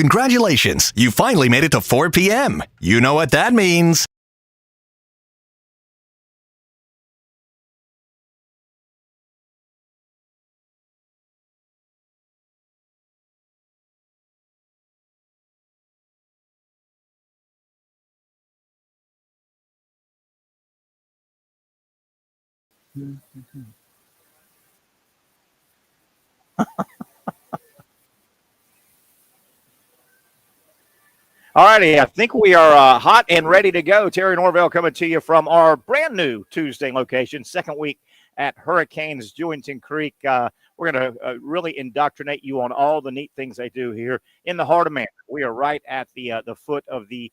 Congratulations, you finally made it to 4 p.m. You know what that means. All righty, I think we are hot and ready to go. Terry Norvelle coming to you from our brand new Tuesday location, second week at Hurricanes Jewington Creek. We're going to really indoctrinate you on all the neat things they do here in the heart of Mandarin. We are right at the foot of the,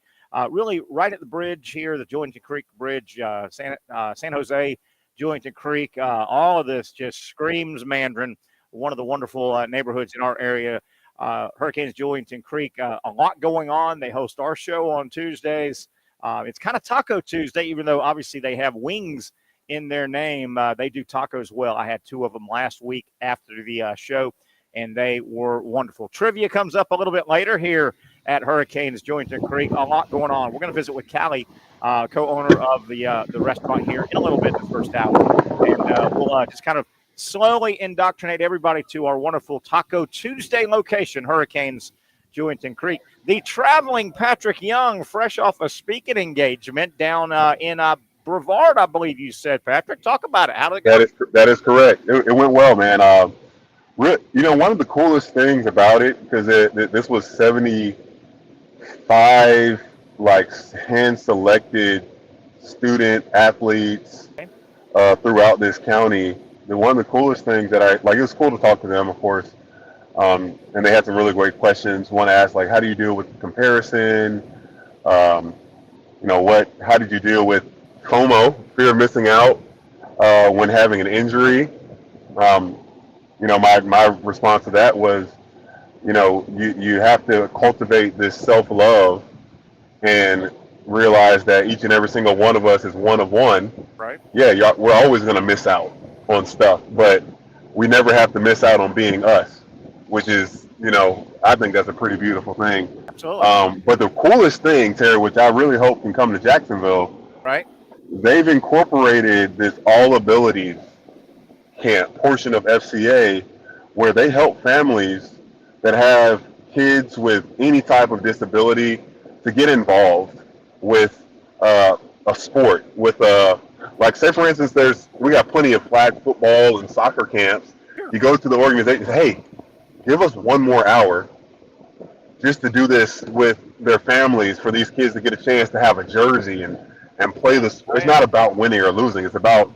really right at the bridge here, the Jewington Creek Bridge, San Jose, Jewington Creek. All of this just screams Mandarin, one of the wonderful neighborhoods in our area. Hurricanes Jewington Creek, a lot going on. They host our show on Tuesdays. It's kind of Taco Tuesday, even though obviously they have wings in their name. They do tacos well. I had 2 of them last week after the show, and they were wonderful. Trivia comes up a little bit later here at Hurricanes Jewington Creek. A lot going on. We're going to visit with Callie, co-owner of the restaurant here in a little bit in the first hour, and we'll just kind of slowly indoctrinate everybody to our wonderful Taco Tuesday location, Hurricanes Jewington Creek. The traveling Patric Young, fresh off a speaking engagement down in Brevard, I believe you said. Patric, talk about it. How did it go? That is correct. It went well, man. One of the coolest things about it, because this was 75 hand-selected student athletes throughout this county. One of the coolest things that it was cool to talk to them, of course, and they had some really great questions. One asked, how do you deal with the comparison? How did you deal with FOMO, fear of missing out, when having an injury? My response to that was, you have to cultivate this self-love and realize that each and every single one of us is one of one. Right. Yeah, we're always going to miss out on stuff, but we never have to miss out on being us, which is, I think that's a pretty beautiful thing. Absolutely. But the coolest thing, Terry, which I really hope can come to Jacksonville, right? They've incorporated this all abilities camp portion of FCA where they help families that have kids with any type of disability to get involved with a sport, with say for instance, we got plenty of flag football and soccer camps. You go to the organization, hey, give us 1 more hour just to do this with their families for these kids to get a chance to have a jersey and play this. It's not about winning or losing. It's about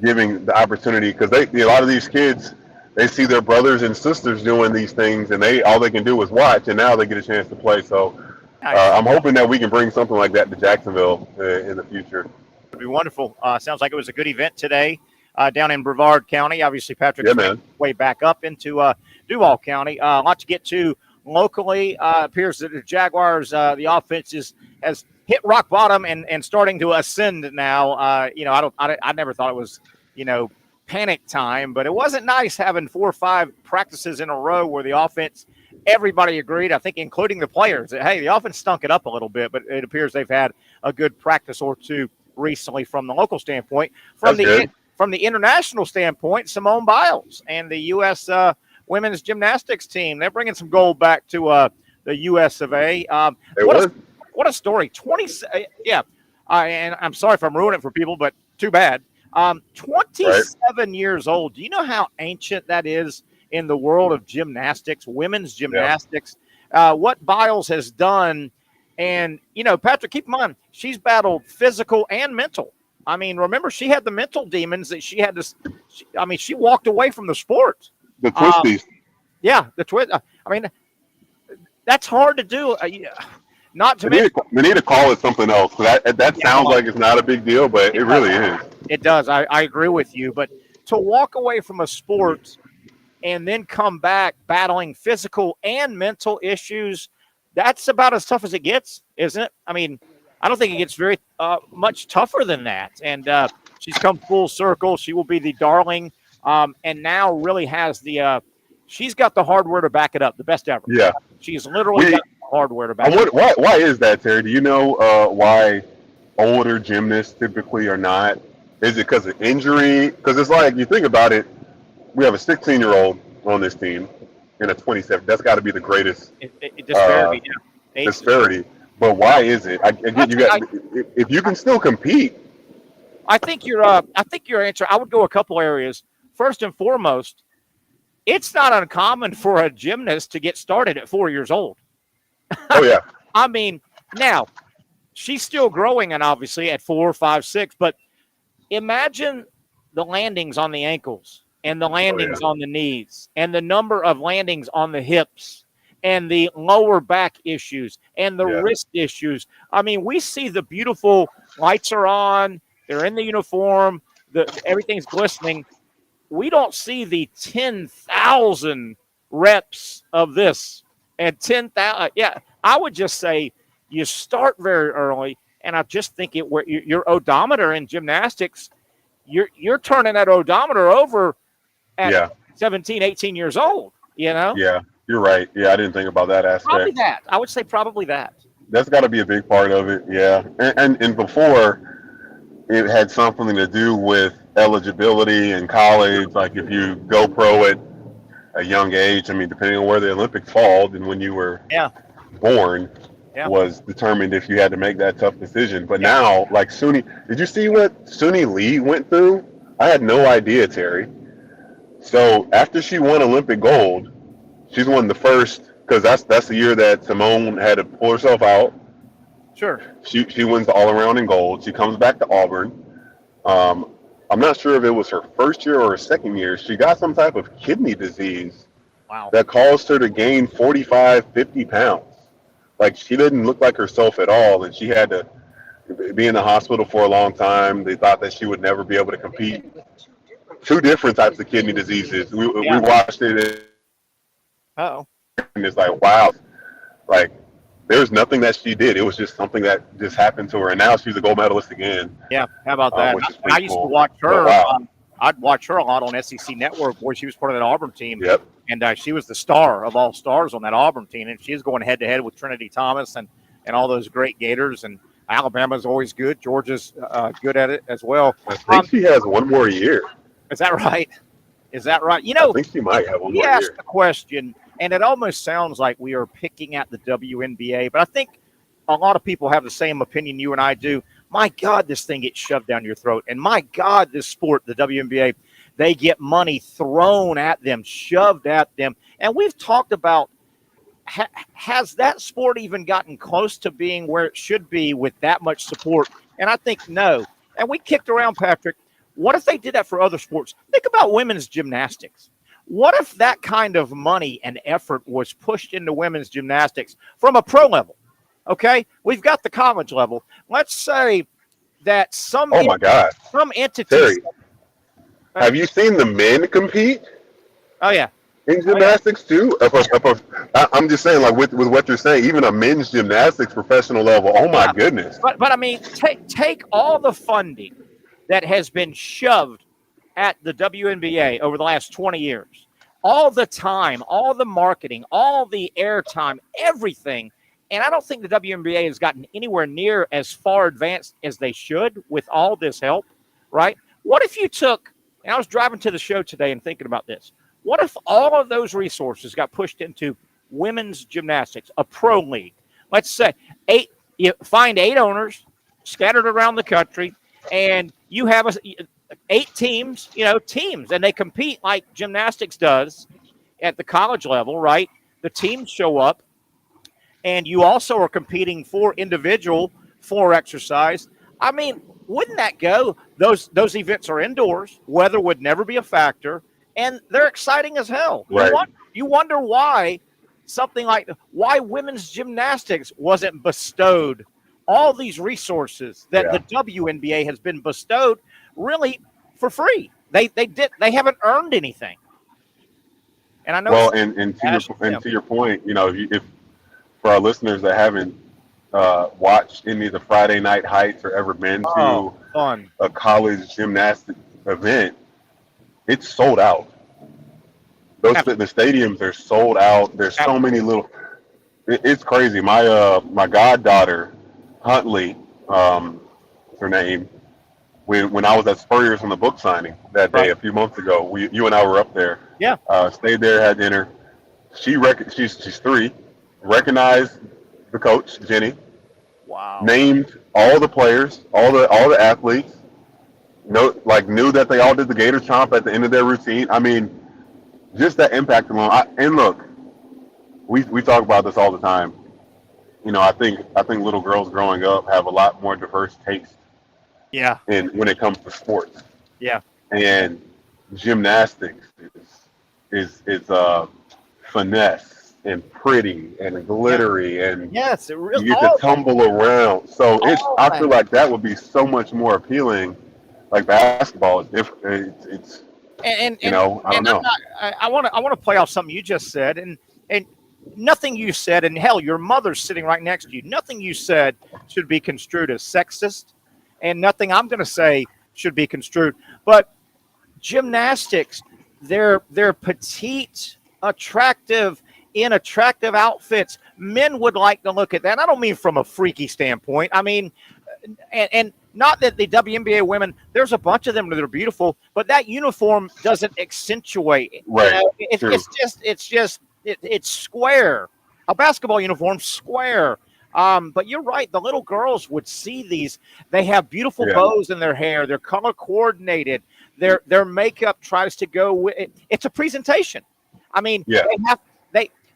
giving the opportunity, because a lot of these kids, they see their brothers and sisters doing these things, and all they can do is watch, and now they get a chance to play. So I'm hoping that we can bring something like that to Jacksonville in the future. It'd be wonderful. Sounds like it was a good event today down in Brevard County. Obviously, Patrick's way back up into Duval County. A lot to get to locally. Appears that the Jaguars, the offense has hit rock bottom and starting to ascend now. I never thought it was, panic time, but it wasn't nice having 4 or 5 practices in a row where the offense, everybody agreed, I think including the players, that, hey, the offense stunk it up a little bit, but it appears they've had a good practice or 2 recently from the local standpoint. From the international standpoint, Simone Biles and the U.S. Women's gymnastics team, they're bringing some gold back to the U.S. of A. What a story. And I'm sorry if I'm ruining it for people, but too bad. 27 years old. Do you know how ancient that is in the world of gymnastics, women's gymnastics? What Biles has done. And, Patrick, keep in mind, she's battled physical and mental. I mean, remember, she had the mental demons that she had to – she walked away from the sport. The twisties. The twist. That's hard to do. Not to mention, we need to call it something else. That sounds like it's not a big deal, but it really is. It does. I agree with you. But to walk away from a sport and then come back battling physical and mental issues, that's about as tough as it gets, isn't it? I don't think it gets very much tougher than that. And she's come full circle. She will be the darling, and now really has the she's got the hardware to back it up, the best ever. Yeah. She's literally got hardware to back it. Why is that, Terry? Do you know why older gymnasts typically are not? Is it because of injury? Because it's like, you think about it, we have a 16-year-old on this team and a 27. That's got to be the greatest Disparity. disparity. But why is it? I get you got. If you can still compete. I think your answer. I would go a couple areas. First and foremost, it's not uncommon for a gymnast to get started at 4 years old. Oh yeah. I mean, now she's still growing, and obviously at 4, 5, 6. But imagine the landings on the ankles and the landings on the knees and the number of landings on the hips and the lower back issues and the wrist issues. I mean, we see the beautiful lights are on. They're in the uniform. Everything's glistening. We don't see the 10,000 reps of this and 10,000. Yeah, I would just say you start very early, and I just think your odometer in gymnastics, you're turning that odometer over at 17, 18 years old. You know? Yeah, you're right. Yeah, I didn't think about that aspect. Probably that. I would say probably that. That's got to be a big part of it. Yeah, and before, it had something to do with eligibility in college. Like if you go pro at a young age, I mean, depending on where the Olympics fall, and when you were born, was determined if you had to make that tough decision. But now, like Suni, did you see what Suni Lee went through? I had no idea, Terry. So after she won Olympic gold, she's won the first, because that's the year that Simone had to pull herself out. Sure. She wins the all-around in gold. She comes back to Auburn. I'm not sure if it was her first year or her second year. She got some type of kidney disease that caused her to gain 45, 50 pounds. Like, she didn't look like herself at all, and she had to be in the hospital for a long time. They thought that she would never be able to compete. Two different types of kidney diseases. We watched it. And it's like, wow. Like, there's nothing that she did. It was just something that just happened to her. And now she's a gold medalist again. Yeah, how about that? I used to watch her. I'd watch her a lot on SEC Network, where she was part of that Auburn team. Yep. And she was the star of all stars on that Auburn team. And she was going head-to-head with Trinity Thomas and all those great Gators. And Alabama's always good. Georgia's good at it as well. I think she has one more year. Is that right? You know, I think she might have one more year. He asked the question, and it almost sounds like we are picking at the WNBA, but I think a lot of people have the same opinion you and I do. My God, this thing gets shoved down your throat. And my God, this sport, the WNBA, they get money thrown at them, shoved at them. And we've talked about, has that sport even gotten close to being where it should be with that much support? And I think no. And we kicked around, Patrick. What if they did that for other sports? Think about women's gymnastics. What if that kind of money and effort was pushed into women's gymnastics from a pro level? Okay, we've got the college level. Let's say that some entity. Terry, have you seen the men compete? Oh yeah, in gymnastics too. I'm just saying, like with what you're saying, even a men's gymnastics professional level. Oh my goodness! But I mean, take all the funding that has been shoved at the WNBA over the last 20 years, all the time, all the marketing, all the airtime, everything. And I don't think the WNBA has gotten anywhere near as far advanced as they should with all this help, right? What if you took, and I was driving to the show today and thinking about this, what if all of those resources got pushed into women's gymnastics, a pro league? Let's say you find 8 owners scattered around the country, and you have 8 teams, and they compete like gymnastics does at the college level, right? The teams show up, and you also are competing for individual floor exercise. I mean, wouldn't that go? Those events are indoors. Weather would never be a factor, and they're exciting as hell. Right. You wonder why why women's gymnastics wasn't bestowed all these resources that the WNBA has been bestowed really for free. They haven't earned anything. And I know. Well, and to your point, if for our listeners that haven't watched any of the Friday Night Heights or ever been to a college gymnastics event, it's sold out. The stadiums are sold out. There's so many little. it's crazy. My goddaughter, Huntley, her name. When I was at Spurrier's on the book signing that day Right. a few months ago, you and I were up there. Yeah. Stayed there, had dinner. She's 3. Recognized the coach, Jenny. Wow. Named all the players, all the athletes. Knew that they all did the Gator chomp at the end of their routine. I mean, just that impact alone. And look, we talk about this all the time. I think little girls growing up have a lot more diverse taste Yeah. in when it comes to sports. Yeah. And gymnastics is finesse and pretty and glittery and Yes, it really. you get to tumble around. So I feel like that would be so much more appealing. Like basketball is different. It's I don't know. I want to play off something you just said, and nothing you said, and hell, your mother's sitting right next to you. Nothing you said should be construed as sexist, and nothing I'm going to say should be construed. But gymnastics, they're petite, attractive, in attractive outfits. Men would like to look at that. I don't mean from a freaky standpoint. I mean, and not that the WNBA women, there's a bunch of them that are beautiful, but that uniform doesn't accentuate it. Right. It's square. A basketball uniform, square. But you're right. The little girls would see these. They have beautiful bows in their hair. They're color coordinated. Their makeup tries to go with it. It's a presentation. I mean,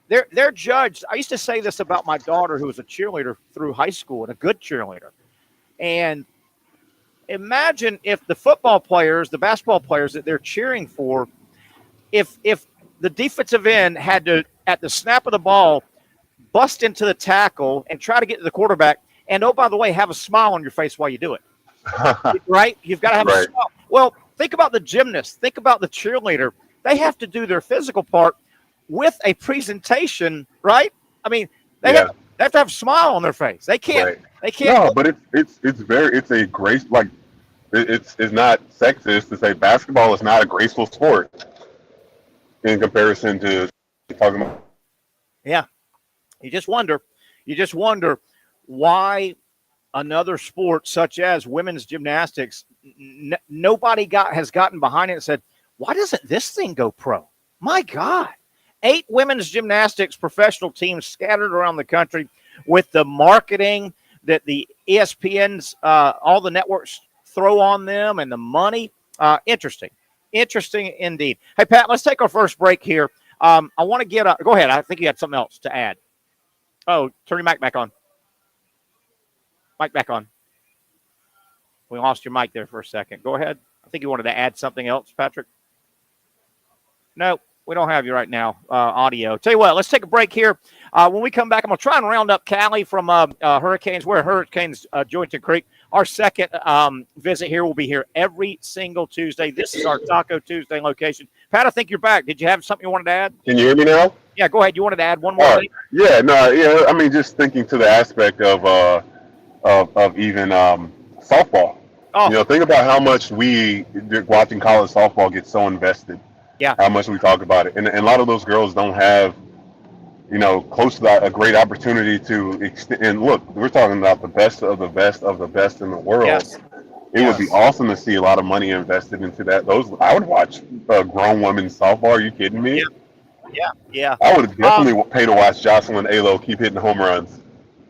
they're judged. I used to say this about my daughter, who was a cheerleader through high school and a good cheerleader. And imagine if the football players, the basketball players that they're cheering for, if the defensive end had to, at the snap of the ball, bust into the tackle and try to get to the quarterback, and oh, by the way, have a smile on your face while you do it. Right? You've got to have a smile. Well, think about the gymnast. Think about the cheerleader. They have to do their physical part with a presentation, right? I mean, they have to have a smile on their face. They can't. Right. They can't. No, but it's a grace. Like it's not sexist to say basketball is not a graceful sport in comparison to talking about. Yeah, you just wonder why another sport such as women's gymnastics, nobody has gotten behind it and said, why doesn't this thing go pro? My God. 8 women's gymnastics professional teams scattered around the country with the marketing that the ESPNs, all the networks throw on them and the money. Interesting indeed. Hey, Pat, let's take our first break here. I want to go ahead. I think you had something else to add. Oh, turn your mic back on. Mic back on. We lost your mic there for a second. Go ahead. I think you wanted to add something else, Patrick. No, we don't have you right now, audio. Tell you what, let's take a break here. When we come back, I'm going to try and round up Callie from Hurricanes. We're at Hurricanes Jointon Creek. Our second visit here will be here every single Tuesday. This is our Taco Tuesday location. Pat, I think you're back. Did you have something you wanted to add? Can you hear me now? Yeah, go ahead. You wanted to add one more thing? Yeah, I mean, just thinking to the aspect of even softball. Oh. Think about how much we watching college softball get so invested. Yeah. How much we talk about it. And a lot of those girls don't have, close to that, a great opportunity to extend. And look, we're talking about the best of the best of the best in the world. Yes. It would be awesome to see a lot of money invested into that. I would watch grown women's softball. Are you kidding me? Yeah. I would definitely pay to watch Jocelyn Alo keep hitting home runs.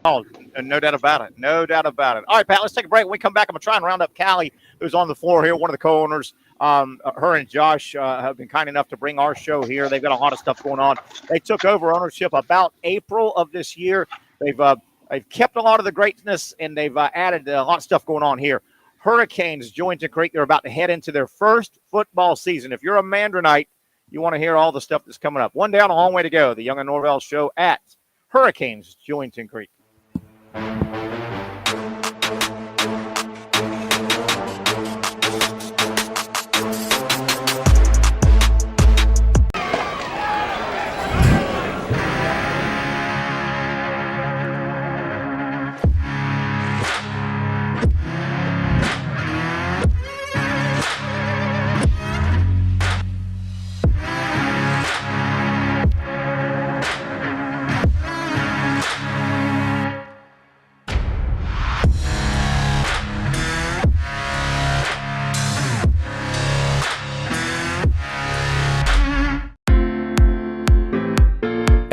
Oh, no doubt about it. No doubt about it. All right, Pat, let's take a break. When we come back, I'm going to try and round up Callie, who's on the floor here, one of the co-owners. Her and Josh have been kind enough to bring our show here. They've got a lot of stuff going on. They took over ownership about April of this year. They've kept a lot of the greatness, and they've added a lot of stuff going on here. Hurricanes Jointon Creek. They're about to head into their first football season. If you're a Mandarinite, you want to hear all the stuff that's coming up. One down, a long way to go. The Young and Norvelle Show at Hurricanes Jointon Creek.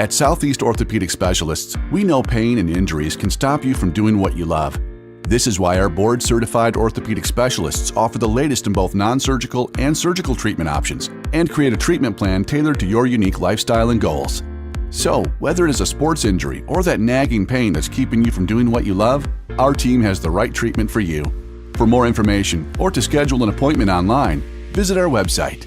At Southeast Orthopedic Specialists, we know pain and injuries can stop you from doing what you love. This is why our board-certified orthopedic specialists offer the latest in both non-surgical and surgical treatment options and create a treatment plan tailored to your unique lifestyle and goals. So, whether it is a sports injury or that nagging pain that's keeping you from doing what you love, our team has the right treatment for you. For more information or to schedule an appointment online, visit our website.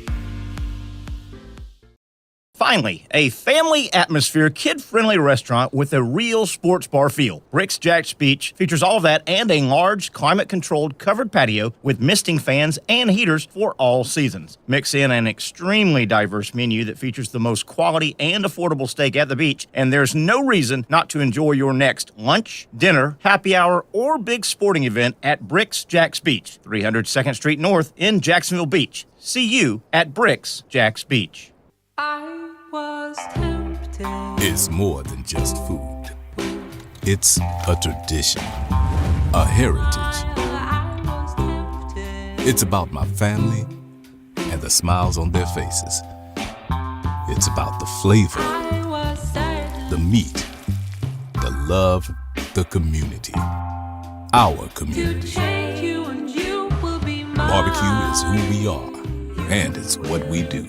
Finally, a family atmosphere, kid-friendly restaurant with a real sports bar feel. Bricks Jack's Beach features all of that and a large, climate-controlled covered patio with misting fans and heaters for all seasons. Mix in an extremely diverse menu that features the most quality and affordable steak at the beach, and there's no reason not to enjoy your next lunch, dinner, happy hour, or big sporting event at Bricks Jack's Beach, 300 2nd Street North in Jacksonville Beach. See you at Bricks Jack's Beach. I was tempted. It's more than just food. It's a tradition, a heritage. I was tempted. It's about my family and the smiles on their faces. It's about the flavor, I was certain. the meat, the love, the community. Our community. Take you and you will be mine. Barbecue is who we are, and it's what we do.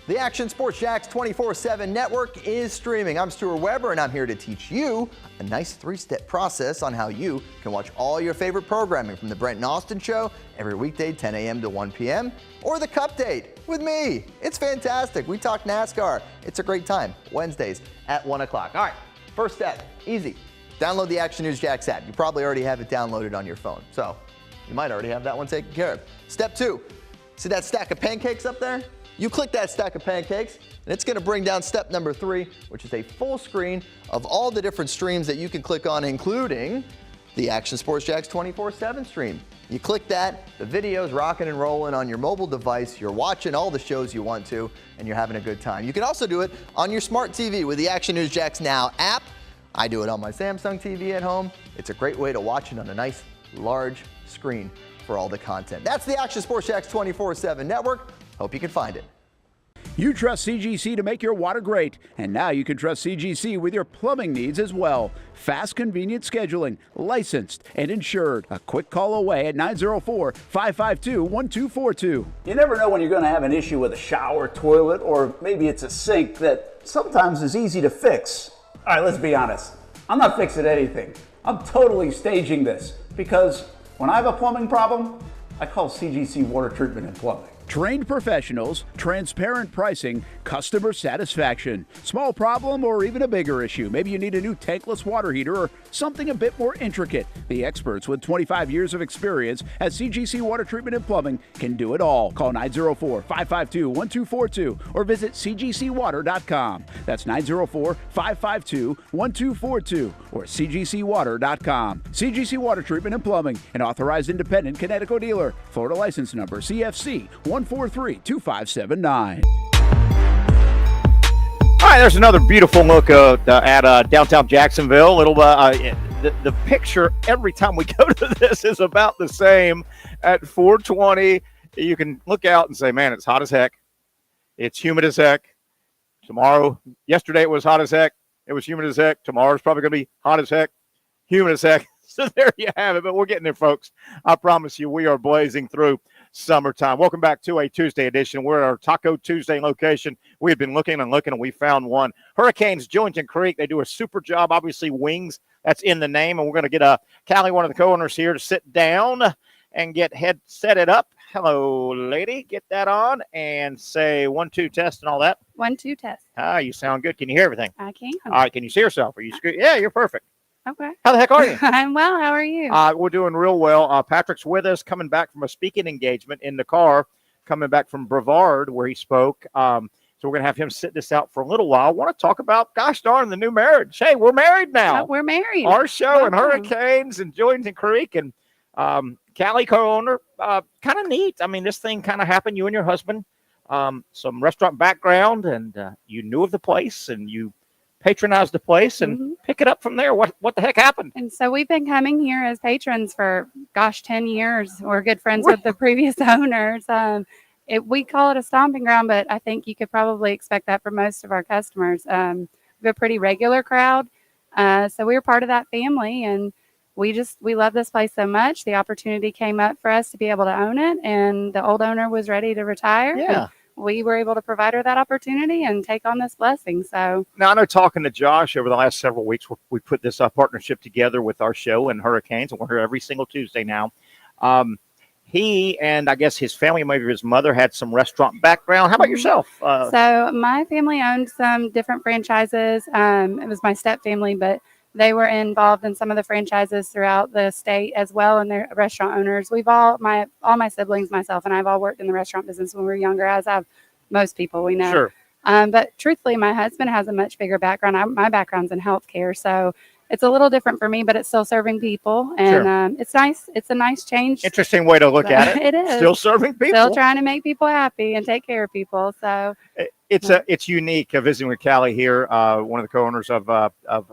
The Action Sports Jax 24/7 network is streaming. I'm Stuart Weber, and I'm here to teach you a nice 3-step process on how you can watch all your favorite programming from the Brent and Austin Show every weekday 10 a.m. to 1 p.m. or the Cup Date with me. It's fantastic. We talk NASCAR. It's a great time. Wednesdays at 1 o'clock. All right, first step, easy. Download the Action News Jax app. You probably already have it downloaded on your phone, so you might already have that one taken care of. Step 2, see that stack of pancakes up there? You click that stack of pancakes, and it's going to bring down step number 3, which is a full screen of all the different streams that you can click on, including the Action Sports Jax 24/7 stream. You click that, the video's rocking and rolling on your mobile device. You're watching all the shows you want to, and you're having a good time. You can also do it on your smart TV with the Action News Jax Now app. I do it on my Samsung TV at home. It's a great way to watch it on a nice, large screen for all the content. That's the Action Sports Jax 24/7 network. Hope you can find it. You trust CGC to make your water great, and now you can trust CGC with your plumbing needs as well. Fast, convenient scheduling, licensed and insured. A quick call away at 904-552-1242. You never know when you're going to have an issue with a shower, toilet, or maybe it's a sink that sometimes is easy to fix. All right, let's be honest. I'm not fixing anything. I'm totally staging this because when I have a plumbing problem, I call CGC Water Treatment and Plumbing. Trained professionals, transparent pricing, customer satisfaction. Small problem or even a bigger issue. Maybe you need a new tankless water heater or something a bit more intricate. The experts with 25 years of experience at CGC Water Treatment and Plumbing can do it all. Call 904-552-1242 or visit cgcwater.com. That's 904-552-1242 or cgcwater.com. CGC Water Treatment and Plumbing, an authorized independent Connecticut dealer. Florida license number CFC 1432579. All right, there's another beautiful look at downtown Jacksonville. The picture every time we go to this is about the same. At 4:20, you can look out and say, man, it's hot as heck. It's humid as heck. Yesterday it was hot as heck. It was humid as heck. Tomorrow's probably going to be hot as heck, humid as heck. So there you have it. But we're getting there, folks. I promise you, we are blazing through summertime. Welcome back to a Tuesday edition. We're at our Taco Tuesday location. We had been looking, and we found one. Hurricanes, Jointon Creek. They do a super job. Obviously, wings. That's in the name. And we're going to get Callie, one of the co-owners here, to sit down and set it up. Hello, lady. Get that on and say 1, 2 test and all that. 1, 2 test. You sound good. Can you hear everything? I can. All right. Can you see yourself? Are you good? Yeah, you're perfect. Okay. How the heck are you? I'm well. How are you? We're doing real well. Patric's with us, coming back from a speaking engagement in the car, coming back from Brevard where he spoke. So we're going to have him sit this out for a little while. I want to talk about, gosh darn, the new marriage. Hey, we're married now. We're married. Our show and Welcome. Hurricanes and Jointon Creek and Callie, co-owner. Kind of neat. I mean, this thing kind of happened, you and your husband, some restaurant background, and you knew of the place and you patronize the place and pick it up from there. What the heck happened? And so we've been coming here as patrons for, 10 years. We're good friends with the previous owners. we call it a stomping ground, but I think you could probably expect that from most of our customers. We have a pretty regular crowd, so we were part of that family, and we love this place so much. The opportunity came up for us to be able to own it, and the old owner was ready to retire. Yeah. We were able to provide her that opportunity and take on this blessing. So now I know, talking to Josh over the last several weeks, we put this partnership together with our show and Hurricanes, and we're here every single Tuesday now. He and I guess his family, maybe his mother, had some restaurant background. How about yourself? So my family owned some different franchises. It was my step family, but they were involved in some of the franchises throughout the state as well, and they're restaurant owners. We've all my siblings, myself, and I've all worked in the restaurant business when we were younger, as have most people we know. Sure. But truthfully, my husband has a much bigger background. My background's in healthcare, so it's a little different for me, but it's still serving people, and it's nice. It's a nice change. Interesting way to look at it. It is Still serving people. Still trying to make people happy and take care of people. So it's unique. Visiting with Callie here, one of the co-owners of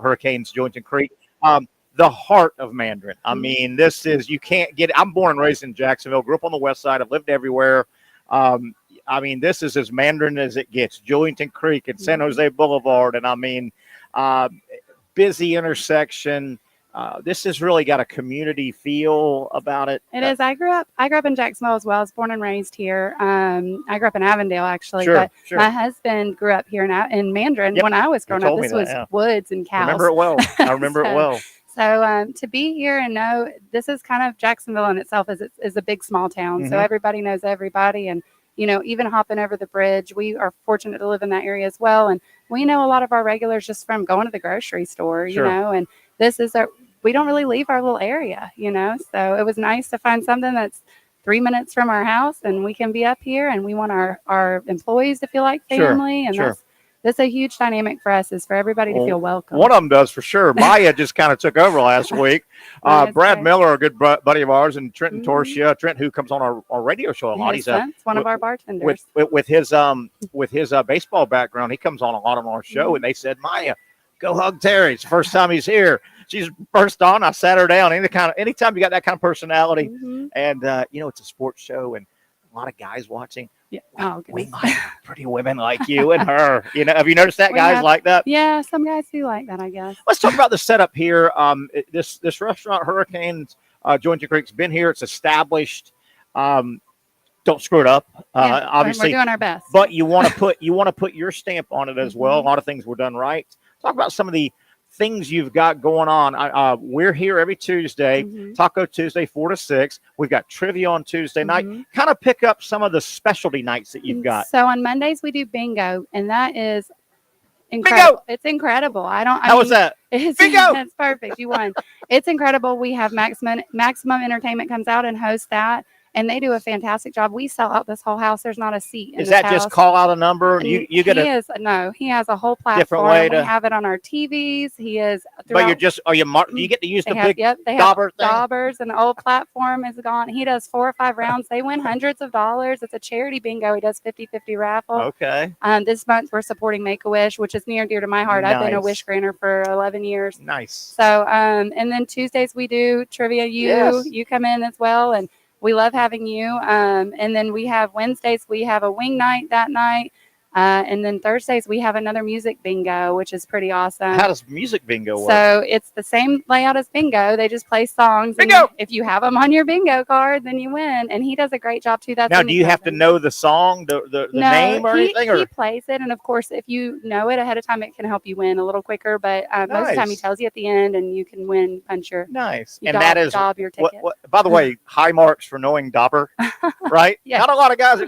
Hurricanes Jointon Creek. The heart of Mandarin. I mean, this is, you can't get it. I'm born and raised in Jacksonville, grew up on the west side. I've lived everywhere. I mean, this is as Mandarin as it gets. Jointon Creek and San Jose Boulevard, and I mean, busy intersection. This has really got a community feel about it. It is. I grew up in Jacksonville as well. I was born and raised here. I grew up in Avondale, actually. But my husband grew up here in Mandarin when I was growing up. This was woods and cows. I remember it well. I remember it well. So to be here and know this is kind of Jacksonville in itself is a big small town. So everybody knows everybody, and even hopping over the bridge, we are fortunate to live in that area as well. And we know a lot of our regulars just from going to the grocery store, and this is we don't really leave our little area, so it was nice to find something that's 3 minutes from our house, and we can be up here, and we want our employees to feel like family. And that's a huge dynamic for us, is for everybody to feel welcome. One of them does for sure. Maya just kind of took over last week. Brad Miller, a good buddy of ours, and Trenton Torsia. Trent, who comes on our radio show a lot. He's one of our bartenders. With his baseball background, he comes on a lot on our show, and they said, Maya, go hug Terry. It's the first time he's here. She's first on. I sat her down. Anytime you got that kind of personality, and it's a sports show, and a lot of guys watching. Yeah. We like pretty women like you and her. Have you noticed that guys like that? Yeah, some guys do like that, I guess. Let's talk about the setup here. This restaurant, Hurricanes Jointon Creek's been here. It's established. Don't screw it up. Obviously, we're doing our best. But you want to put your stamp on it as well. A lot of things were done right. Talk about some of the things you've got going on. We're here every Tuesday, Taco Tuesday, 4 to 6. We've got trivia on Tuesday night. Kind of pick up some of the specialty nights that you've got. So on Mondays we do bingo, and that is incredible. Bingo! It's incredible. How was that? Bingo! That's perfect. You won. It's incredible. We have Maximum Entertainment comes out and hosts that. And they do a fantastic job. We sell out this whole house. There's not a seat in Is that just call out a number? You get he has a whole platform. Different way we have it on our TVs. He is. But do you get to use the big dauber thing? Daubers, and the old platform is gone. He does 4 or 5 rounds. They win hundreds of dollars. It's a charity bingo. He does 50-50 raffle. Okay. This month we're supporting Make-A-Wish, which is near and dear to my heart. Nice. I've been a wish granter for 11 years. Nice. So and then Tuesdays we do trivia. You come in as well, and we love having you. And then we have Wednesdays, we have a wing night that night. And then Thursdays, we have another music bingo, which is pretty awesome. How does music bingo work? So it's the same layout as bingo. They just play songs. Bingo! And if you have them on your bingo card, then you win. And he does a great job, too. Now, do you have to know the song, the name or anything? He plays it. And, of course, if you know it ahead of time, it can help you win a little quicker. But most of the time, he tells you at the end, and you can win, punch your that is your ticket. By the way, high marks for knowing dauber, right? Yeah. Not a lot of guys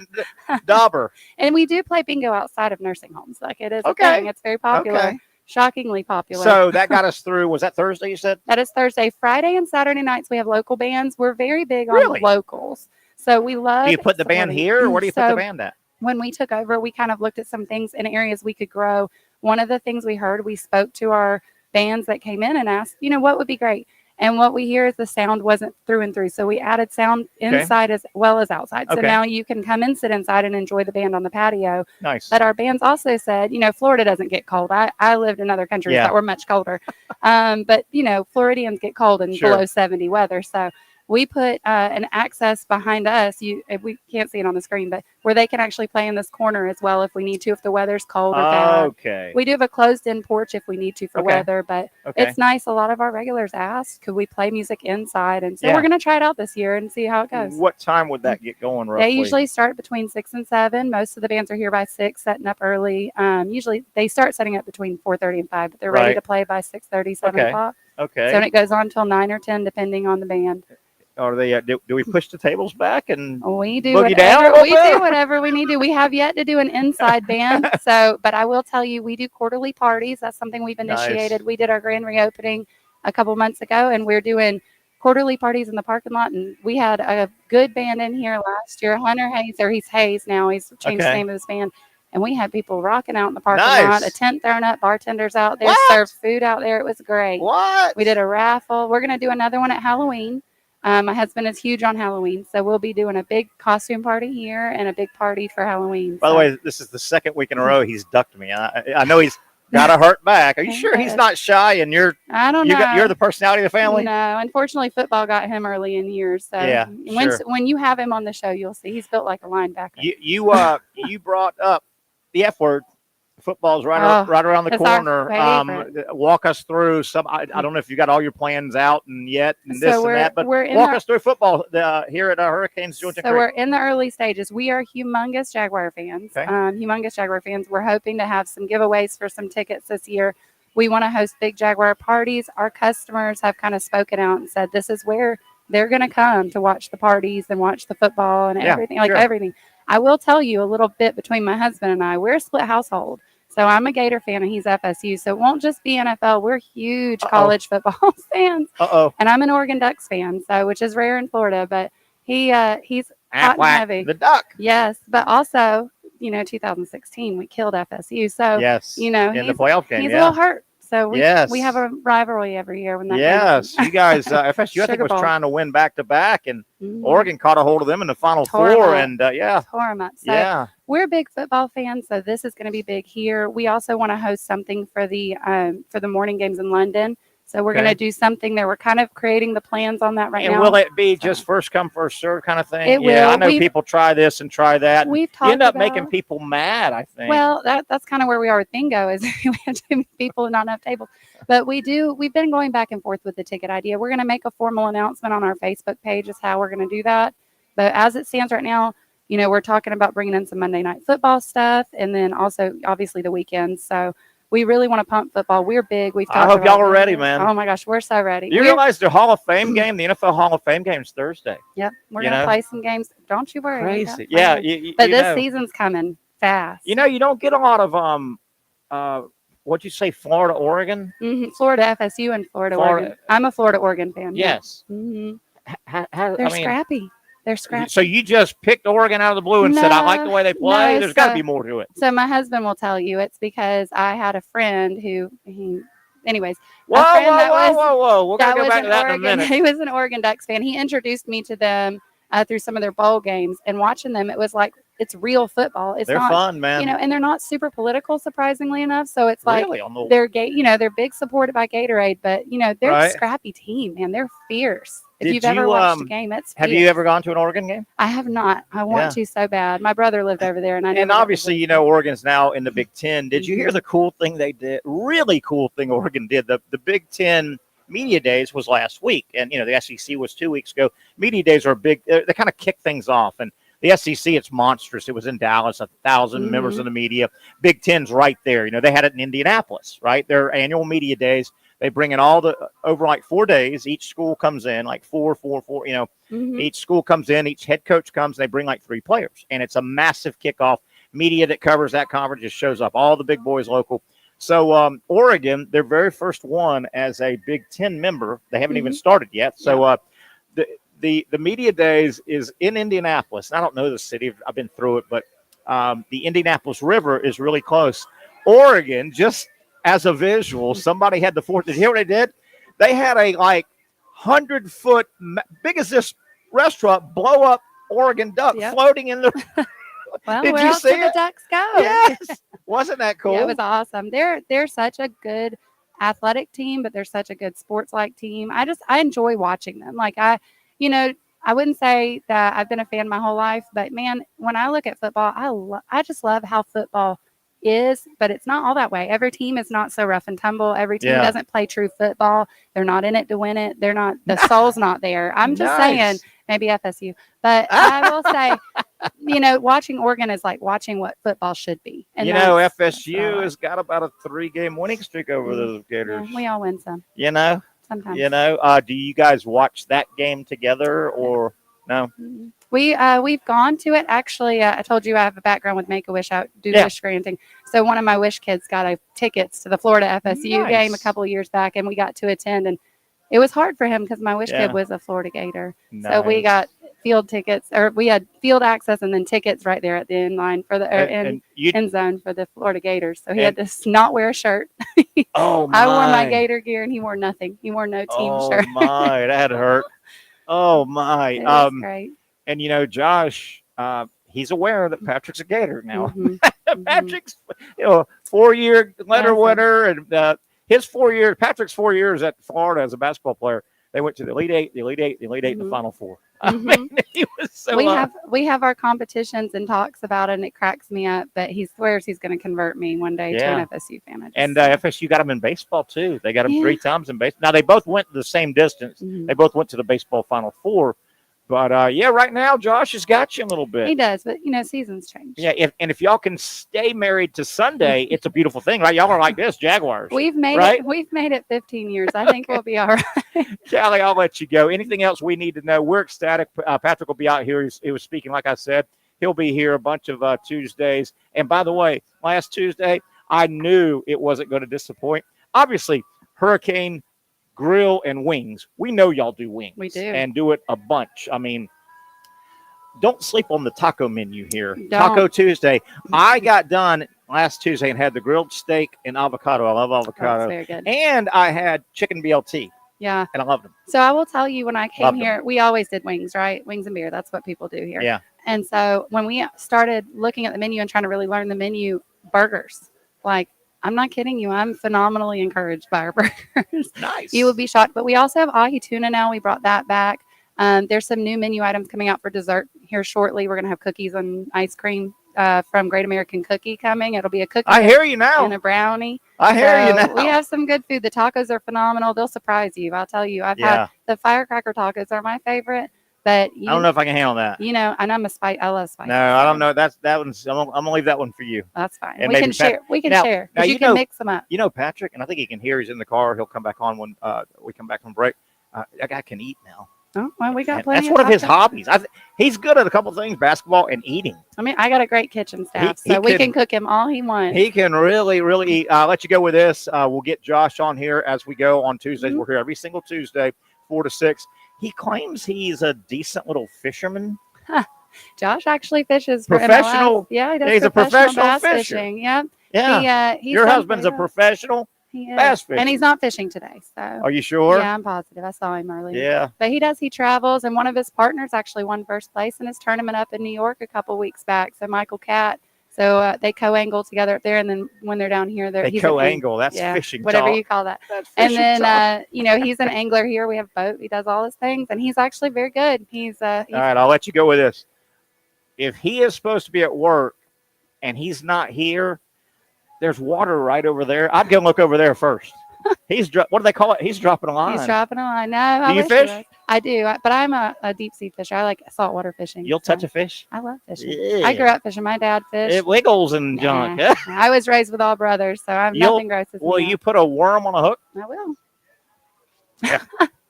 dauber. And we do play bingo outside of nursing homes. Like, it is a thing. It's very popular. Okay. Shockingly popular. So that got us through. Was that Thursday you said? That is Thursday. Friday and Saturday nights we have local bands. We're very big on locals. So we love. Do you put the band here, or where do you put the band at? When we took over, we kind of looked at some things in areas we could grow. One of the things we heard, we spoke to our bands that came in and asked, what would be great? And what we hear is the sound wasn't through and through. So we added sound inside as well as outside. So now you can come and sit inside and enjoy the band on the patio. Nice. But our bands also said, Florida doesn't get cold. I lived in other countries that were much colder. But, Floridians get cold in below 70 weather. So we put an access behind us. We can't see it on the screen, but where they can actually play in this corner as well if we need to, if the weather's cold or bad. Okay. We do have a closed-in porch if we need to for Okay. weather, but Okay. it's nice. A lot of our regulars asked, could we play music inside? And so Yeah. we're going to try it out this year and see how it goes. What time would that get going roughly? They usually start between 6 and 7. Most of the bands are here by 6, setting up early. Usually they start setting up between 4:30 and 5, but they're ready Right. to play by 6:30, 7 Okay. o'clock. Okay. So and it goes on until 9 or 10, depending on the band. Are they? Do we push the tables back and We do boogie down a whatever little we bit? do whatever we need to. We have yet to do an inside band. So, but I will tell you, we do quarterly parties. That's something we've Nice. initiated. We did our grand reopening a couple months ago, and we're doing quarterly parties in the parking lot. And we had a good band in here last year. Hunter Hayes, or he's Hayes now. He's changed the Okay. name of his band. And we had people rocking out in the parking Nice. lot, a tent thrown up, bartenders out there, What? served food out there. It was great. What? We did a raffle. We're going to do another one at Halloween. My husband is huge on Halloween, so we'll be doing a big costume party here and a big party for Halloween. By the So- way, this is the second week in a row he's ducked me. I know he's got a hurt back. Are you sure he's not shy? And you're I don't know. you're the personality of the family. No, unfortunately, football got him early in years. So Yeah, sure. when you have him on the show, you'll see he's built like a linebacker. You brought up the F word. Football's right around the it's our corner. Walk us through some. I don't know if you got all your plans out and yet and So this and we're- that, but we're in walk the- us through football here at Hurricanes Jointon So Creek. we're in the early stages. We are humongous Jaguar fans. Okay. Humongous Jaguar fans. We're hoping to have some giveaways for some tickets this year. We want to host big Jaguar parties. Our customers have kind of spoken out and said this is where they're going to come to watch the parties and watch the football and Yeah, everything, like sure. everything. I will tell you a little bit between my husband and I. We're a split household. So I'm a Gator fan and he's FSU. So it won't just be NFL. We're huge college football fans. And I'm an Oregon Ducks fan, so which is rare in Florida, but he's hot and heavy. The Duck. Yes, but also, 2016 we killed FSU. So Yes, in the in the playoff game, he's yeah. a little hurt. So we Yes. have a rivalry every year when that Yes, comes. you guys, FSU, I think Sugar was Bowl. trying to win back to back, and Mhm. Oregon caught a hold of them in the Final Tore 'em Four, up. and yeah, Tore 'em up. So yeah. we're big football fans, so this is going to be big here. We also want to host something for the morning games in London. So we're Okay. going to do something there. We're kind of creating the plans on that right And now. will it be just first come, first serve kind of thing? It Yeah, I will. know We've- people try this and try that. and We've you end talked up making about- people mad, I think. Well, that's kind of where we are with bingo is we have too many people and not enough tables. But we've been going back and forth with the ticket idea. We're going to make a formal announcement on our Facebook page is how we're going to do that. But as it stands right now, we're talking about bringing in some Monday night football stuff and then also obviously the weekends. So we really want to pump football. We're big. We've I talked hope about y'all are it. ready, man. Oh my gosh, we're so ready. You realize the Hall of Fame game, the NFL Hall of Fame game is Thursday. Yep, we're you going to know? play some games. Don't you worry. we got Crazy. Yeah, plans. But you this know. season's coming fast. You don't get a lot of what'd you say, Florida, Oregon? Florida FSU and Florida, Oregon. I'm a Florida Oregon fan. Yes. hmm They're They're scrappy. They're scrappy. So you just picked Oregon out of the blue and said, I like the way they play? no, There's got to so- be more to it. So my husband will tell you it's because I had a friend anyways. Whoa, a friend whoa, that whoa, was- whoa, whoa. We're going that to go was back an to that in a Oregon- minute. He was an Oregon Ducks fan. He introduced me to them through some of their bowl games, and watching them, it was like it's real football. It's They're not fun, man. and they're not super political, surprisingly enough. So it's like Really? On the- they're they're big supported by Gatorade, but they're Right. a scrappy team, man. They're fierce. If Did you've ever you, watched a game, it's Have you fierce. ever gone to an Oregon game? I have not. I want Yeah. to so bad. My brother lived over there, and I And never got to obviously, Oregon's now in the Big Ten. Did you hear the cool thing they did? Really cool thing Oregon did. The Big Ten Media Days was last week, and the SEC was 2 weeks ago. Media Days are big. They kind of kick things off, and the SEC, it's monstrous. It was in Dallas, 1,000 members of the media. Big Ten's right there. They had it in Indianapolis, right? Their annual media days. They bring in over like 4 days. Each school comes in, like four. Each school comes in, each head coach comes, and they bring like 3 players. And it's a massive kickoff. Media that covers that conference just shows up. All the big boys local. So Oregon, their very first one as a Big Ten member. They haven't even started yet. So the media days is in Indianapolis. And I don't know the city. I've been through it, but the Indianapolis River is really close. Oregon, just as a visual, somebody had the fourth. Did you hear what they did? They had a 100-foot, big as this restaurant, blow up Oregon duck floating in the. Well, Did where you else see did the it? Ducks go? Yes. Wasn't that cool? Yeah, it was awesome. They're such a good athletic team, but they're such a good sports like team. I enjoy watching them. Like you know, I wouldn't say that I've been a fan my whole life, but man, when I look at football, I just love how football is, but it's not all that way. Every team is not so rough and tumble. Every team Yeah. doesn't play true football. They're not in it to win it. They're not, the soul's not there. I'm just saying, Nice. maybe FSU, but I will say, you know, watching Oregon is like watching what football should be. And You know, that's what I FSU like. has got about a 3-game winning streak over those Yeah, Gators. we all win some You know, sometimes. do you guys watch that game together or no? We've gone to it. Actually, I told you I have a background with Make-A-Wish. I do wish granting. So one of my wish kids got tickets to the Florida FSU game a couple of years back, and we got to attend. And it was hard for him because my wish kid was a Florida Gator. So we got field tickets, or we had field access and then tickets right there at the end line for the end zone for the Florida Gators. So he had to not wear a shirt. Oh my! I wore my Gator gear, and he wore nothing. He wore no team shirt. Oh my, that hurt. Oh my. It was great. And you know, Josh, he's aware that Patric's a Gator now. Mm-hmm. Patrick's, 4-year letter winner, and Patrick's 4 years at Florida as a basketball player. They went to the Elite Eight, and the Final Four. I mean, he was so. We have our competitions and talks about it, and it cracks me up. But he swears he's going to convert me one day to an FSU fan. And FSU got him in baseball too. They got him 3 times in baseball. Now they both went the same distance. They both went to the baseball Final Four. But right now Josh has got you a little bit. He does, but seasons change. Yeah, if y'all can stay married to Sunday, it's a beautiful thing, right? Y'all are like this, Jaguars. We've made it. We've made it 15 years. I think we'll be all right. Callie, I'll let you go. Anything else we need to know? We're ecstatic. Patric will be out here. He was speaking, like I said. He'll be here a bunch of Tuesdays. And by the way, last Tuesday, I knew it wasn't going to disappoint. Obviously, Hurricane Grill and Wings. We know y'all do wings. We do. And do it a bunch. I mean, don't sleep on the taco menu here. Taco Tuesday. I got done last Tuesday and had the grilled steak and avocado. I love avocado. That's very good. And I had chicken BLT. Yeah. And I loved them. So I will tell you, when I came here, we always did wings, right? Wings and beer. That's what people do here. Yeah. And so when we started looking at the menu and trying to really learn the menu, burgers, like, I'm not kidding you. I'm phenomenally encouraged by our burgers. Nice. You would be shocked. But we also have ahi tuna now. We brought that back. There's some new menu items coming out for dessert here shortly. We're going to have cookies and ice cream from Great American Cookie coming. It'll be a cookie. I hear you now. And a brownie. I hear you now. We have some good food. The tacos are phenomenal. They'll surprise you. I'll tell you. I've had the firecracker tacos are my favorite. But I don't know if I can handle that. And I'm I love spicy. No, I don't know. That one's. I'm gonna leave that one for you. That's fine. And We can share. We can share. Now you can mix them up. You know, Patric, and I think he can hear. He's in the car. He'll come back on when we come back from break. That guy can eat now. Oh, well, we got plenty. That's one of his hobbies. He's good at a couple things: basketball and eating. I mean, I got a great kitchen staff, so we can cook him all he wants. He can really, really eat. I'll let you go with this. We'll get Josh on here as we go on Tuesdays. We're here every single Tuesday, 4 to 6. He claims he's a decent little fisherman. Josh actually fishes professional. Yeah, he does. He's a professional bass fisher. fishing. Yep. Yeah. Your husband's a professional bass fisher. And he's not fishing today. So. Are you sure? Yeah, I'm positive. I saw him earlier. Yeah. But he travels, and one of his partners actually won first place in his tournament up in New York a couple weeks back. So Michael Catt. So they co-angle together up there, and then when they're down here, they co-angle. That's fishing whatever talk. You call that. That's fishing and then talk. He's an angler here. We have a boat. He does all his things, and he's actually very good. He's all right. I'll let you go with this. If he is supposed to be at work and he's not here, there's water right over there. I'd go look over there first. What do they call it? He's dropping a line. He's dropping a line. No, do you fish? I do, but I'm a deep sea fisher. I like saltwater fishing. You'll touch a fish? I love fishing. Yeah. I grew up fishing. My dad fished. It wiggles and junk. I was raised with all brothers, so I'm nothing gross. Will you put a worm on a hook? I will.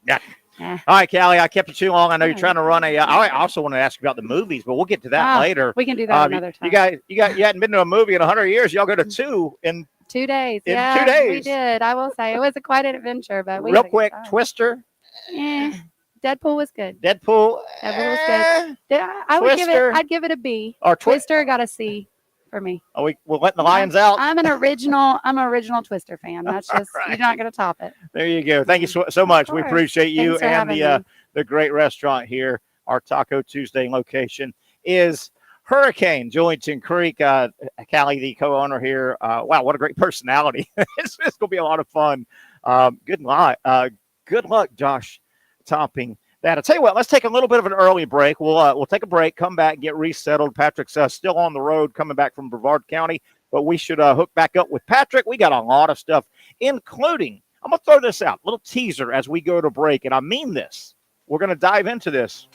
Yeah. All right, Callie, I kept you too long. I know you're trying to run I also want to ask you about the movies, but we'll get to that later. We can do that another time. You hadn't been to a movie in 100 years. Y'all go to 2 in 2 days. In 2 days. We did. I will say it was quite an adventure, but real quick, Twister. Deadpool was good. Deadpool was good. I'd give it a B. Or Twister got a C for me. We're letting the lions out. I'm an original Twister fan. That's just You're not going to top it. There you go. Thank you so much. We appreciate you. Thanks and the great restaurant here. Our Taco Tuesday location is Hurricane, Julington Creek. Callie, the co-owner here. Wow, what a great personality. It's going to be a lot of fun. Good luck, Josh Topping. that. I'll tell you what, let's take a little bit of an early break. We'll take a break, come back, get resettled. Patric's still on the road coming back from Brevard County, but we should hook back up with Patric. We got a lot of stuff, including, I'm going to throw this out, a little teaser as we go to break, and I mean this. We're going to dive into this.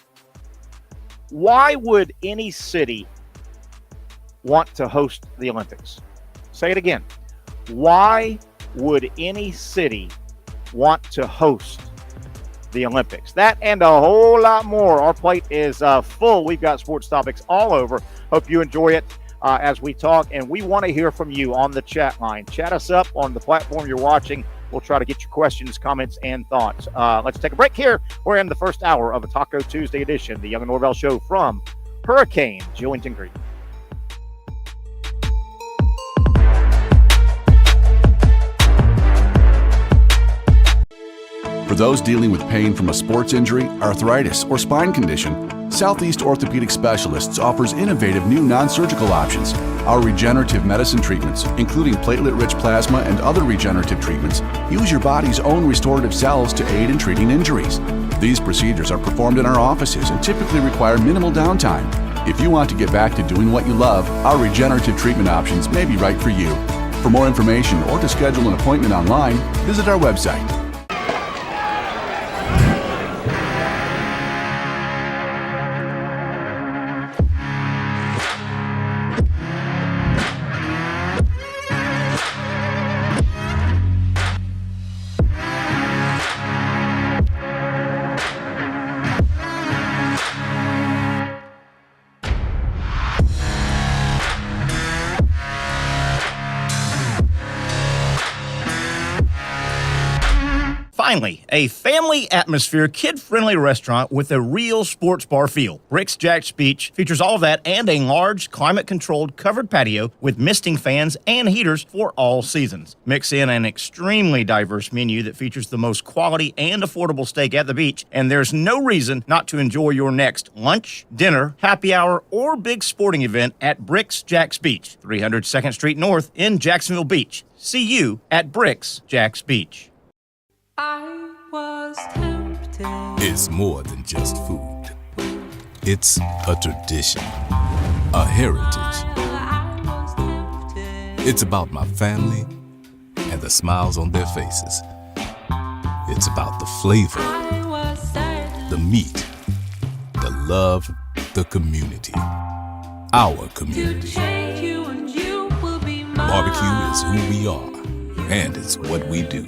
Why would any city want to host the Olympics? Say it again. Why would any city want to host the Olympics? That and a whole lot more. Our plate is full. We've got sports topics all over. Hope you enjoy it as we talk, and we want to hear from you on the chat line. Chat us up on the platform you're watching. We'll try to get your questions, comments, and thoughts. Let's take a break here. We're in the first hour of a Taco Tuesday edition, the Young and Norvelle Show from Hurricane Jewington Creek. For those dealing with pain from a sports injury, arthritis, or spine condition, Southeast Orthopedic Specialists offers innovative new non-surgical options. Our regenerative medicine treatments, including platelet-rich plasma and other regenerative treatments, use your body's own restorative cells to aid in treating injuries. These procedures are performed in our offices and typically require minimal downtime. If you want to get back to doing what you love, our regenerative treatment options may be right for you. For more information or to schedule an appointment online, visit our website. Finally, a family atmosphere, kid-friendly restaurant with a real sports bar feel. Bricks Jack's Beach features all of that and a large, climate-controlled covered patio with misting fans and heaters for all seasons. Mix in an extremely diverse menu that features the most quality and affordable steak at the beach, and there's no reason not to enjoy your next lunch, dinner, happy hour, or big sporting event at Bricks Jack's Beach, 300 2nd Street North in Jacksonville Beach. See you at Bricks Jack's Beach. I was tempted. It's more than just food. It's a tradition, a heritage. I was tempted. It's about my family and the smiles on their faces. It's about the flavor, I was certain. the meat, the love, the community. Our To community. change you and you will be mine. Barbecue is who we are, and it's what we do.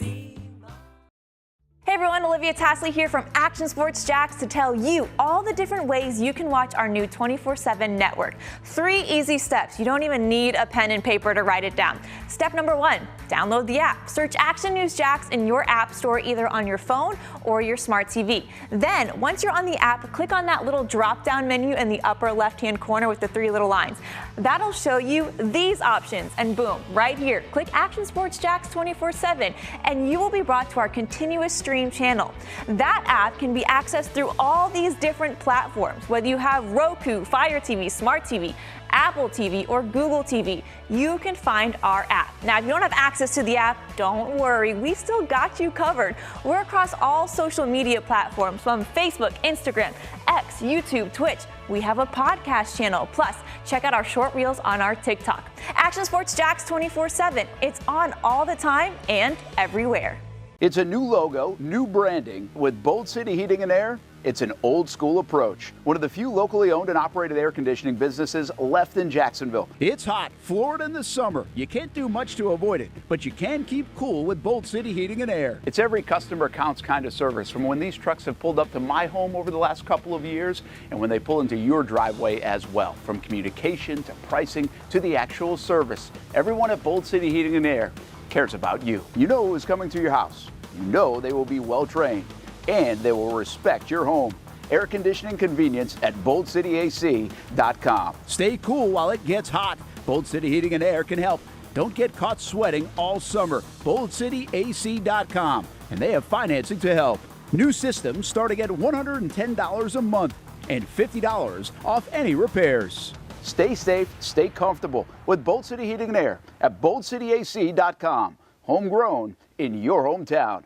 Hey everyone, Olivia Tasley here from Action Sports Jacks to tell you all the different ways you can watch our new 24/7 network. 3 easy steps. You don't even need a pen and paper to write it down. Step number 1, download the app. Search Action News Jacks in your app store either on your phone or your smart TV. Then, once you're on the app, click on that little drop-down menu in the upper left-hand corner with the 3 little lines. That'll show you these options, and boom, right here, click Action Sports Jacks 24/7, and you will be brought to our continuous stream channel. That app can be accessed through all these different platforms. Whether you have Roku, Fire TV, Smart TV, Apple TV, or Google TV, you can find our app. Now, if you don't have access to the app, don't worry, we still got you covered. We're across all social media platforms from Facebook, Instagram, X, YouTube, Twitch. We have a podcast channel. Plus, check out our short reels on our TikTok. Action Sports Jacks 24/7. It's on all the time and everywhere. It's a new logo, new branding. With Bold City Heating and Air, it's an old school approach. One of the few locally owned and operated air conditioning businesses left in Jacksonville. It's hot, Florida in the summer. You can't do much to avoid it, but you can keep cool with Bold City Heating and Air. It's every customer counts kind of service, from when these trucks have pulled up to my home over the last couple of years and when they pull into your driveway as well. From communication to pricing to the actual service, everyone at Bold City Heating and Air cares about you. You know who's coming to your house. You know they will be well trained, and they will respect your home. Air conditioning convenience at boldcityac.com. Stay cool while it gets hot. Bold City Heating and Air can help. Don't get caught sweating all summer. boldcityac.com, and they have financing to help. New systems starting at $110 a month and $50 off any repairs. Stay safe, stay comfortable with Bold City Heating and Air at boldcityac.com. Homegrown in your hometown.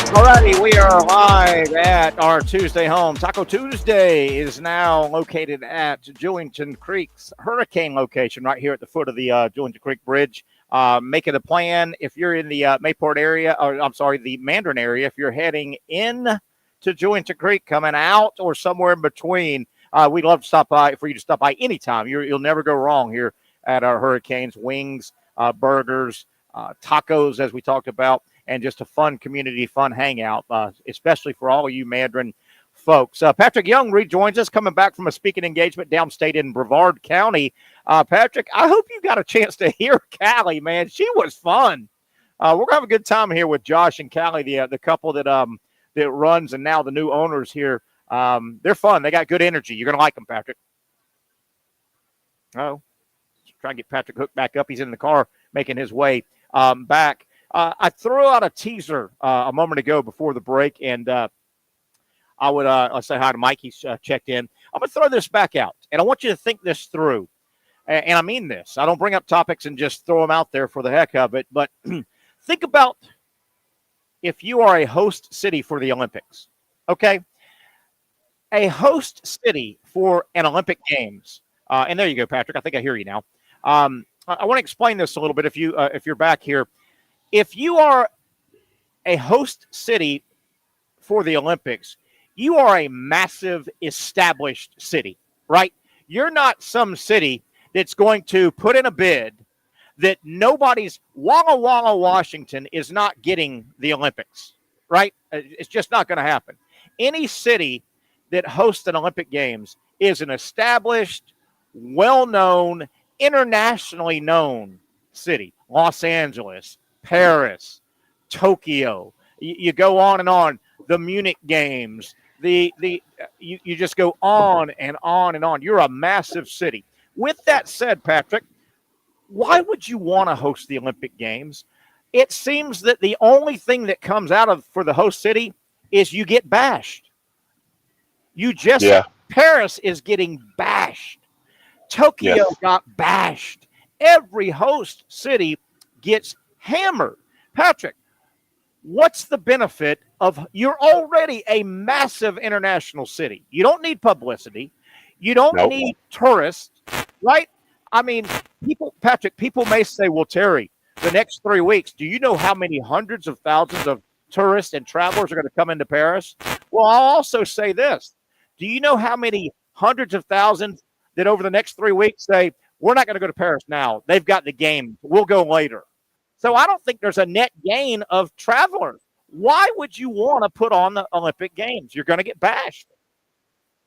Alrighty, we are live at our Tuesday home. Taco Tuesday is now located at Julington Creek's hurricane location right here at the foot of the Julington Creek Bridge. Make it a plan if you're in the Mayport area, or I'm sorry, the Mandarin area. If you're heading in to Julington Creek, coming out, or somewhere in between, we'd love to stop by for you to stop by anytime. You'll never go wrong here at our Hurricanes. Wings, burgers, tacos, as we talked about, and just a fun community, fun hangout, especially for all of you Mandarin folks. Patric Young rejoins us, coming back from a speaking engagement downstate in Brevard County. Patric, I hope you got a chance to hear Callie, man. She was fun. We're going to have a good time here with Josh and Callie, the couple that runs and now the new owners here. They're fun. They got good energy. You're going to like them, Patric. Oh, try to get Patric hooked back up. He's in the car making his way back. I threw out a teaser a moment ago before the break, and I would I'll say hi to Mike. He's checked in. I'm going to throw this back out, and I want you to think this through. And I mean this. I don't bring up topics and just throw them out there for the heck of it, but think about if you are a host city for the Olympics, okay? A host city for an Olympic Games. And there you go, Patric. I think I hear you now. I want to explain this a little bit if you're back here. If you are a host city for the Olympics, you are a massive established city, right? You're not some city that's going to put in a bid that nobody's Walla Walla, Washington is not getting the Olympics, right? It's just not going to happen. Any city that hosts an Olympic Games is an established, well-known, internationally known city. Los Angeles, Paris, Tokyo. You go on and on. The Munich Games. You just go on and on and on. You're a massive city. With that said, Patric, why would you want to host the Olympic Games? It seems that the only thing that comes out of for the host city is you get bashed. Paris is getting bashed. Tokyo got bashed. Every host city gets hammered. Patric, what's the benefit of you're already a massive international city? You don't need publicity. You don't need tourists, right? I mean, people may say, well, Terry, the next 3 weeks, do you know how many hundreds of thousands of tourists and travelers are going to come into Paris? Well, I'll also say this. Do you know how many hundreds of thousands that over the next 3 weeks say, we're not going to go to Paris now. They've got the game. We'll go later. So I don't think there's a net gain of travelers. Why would you want to put on the Olympic Games? You're going to get bashed.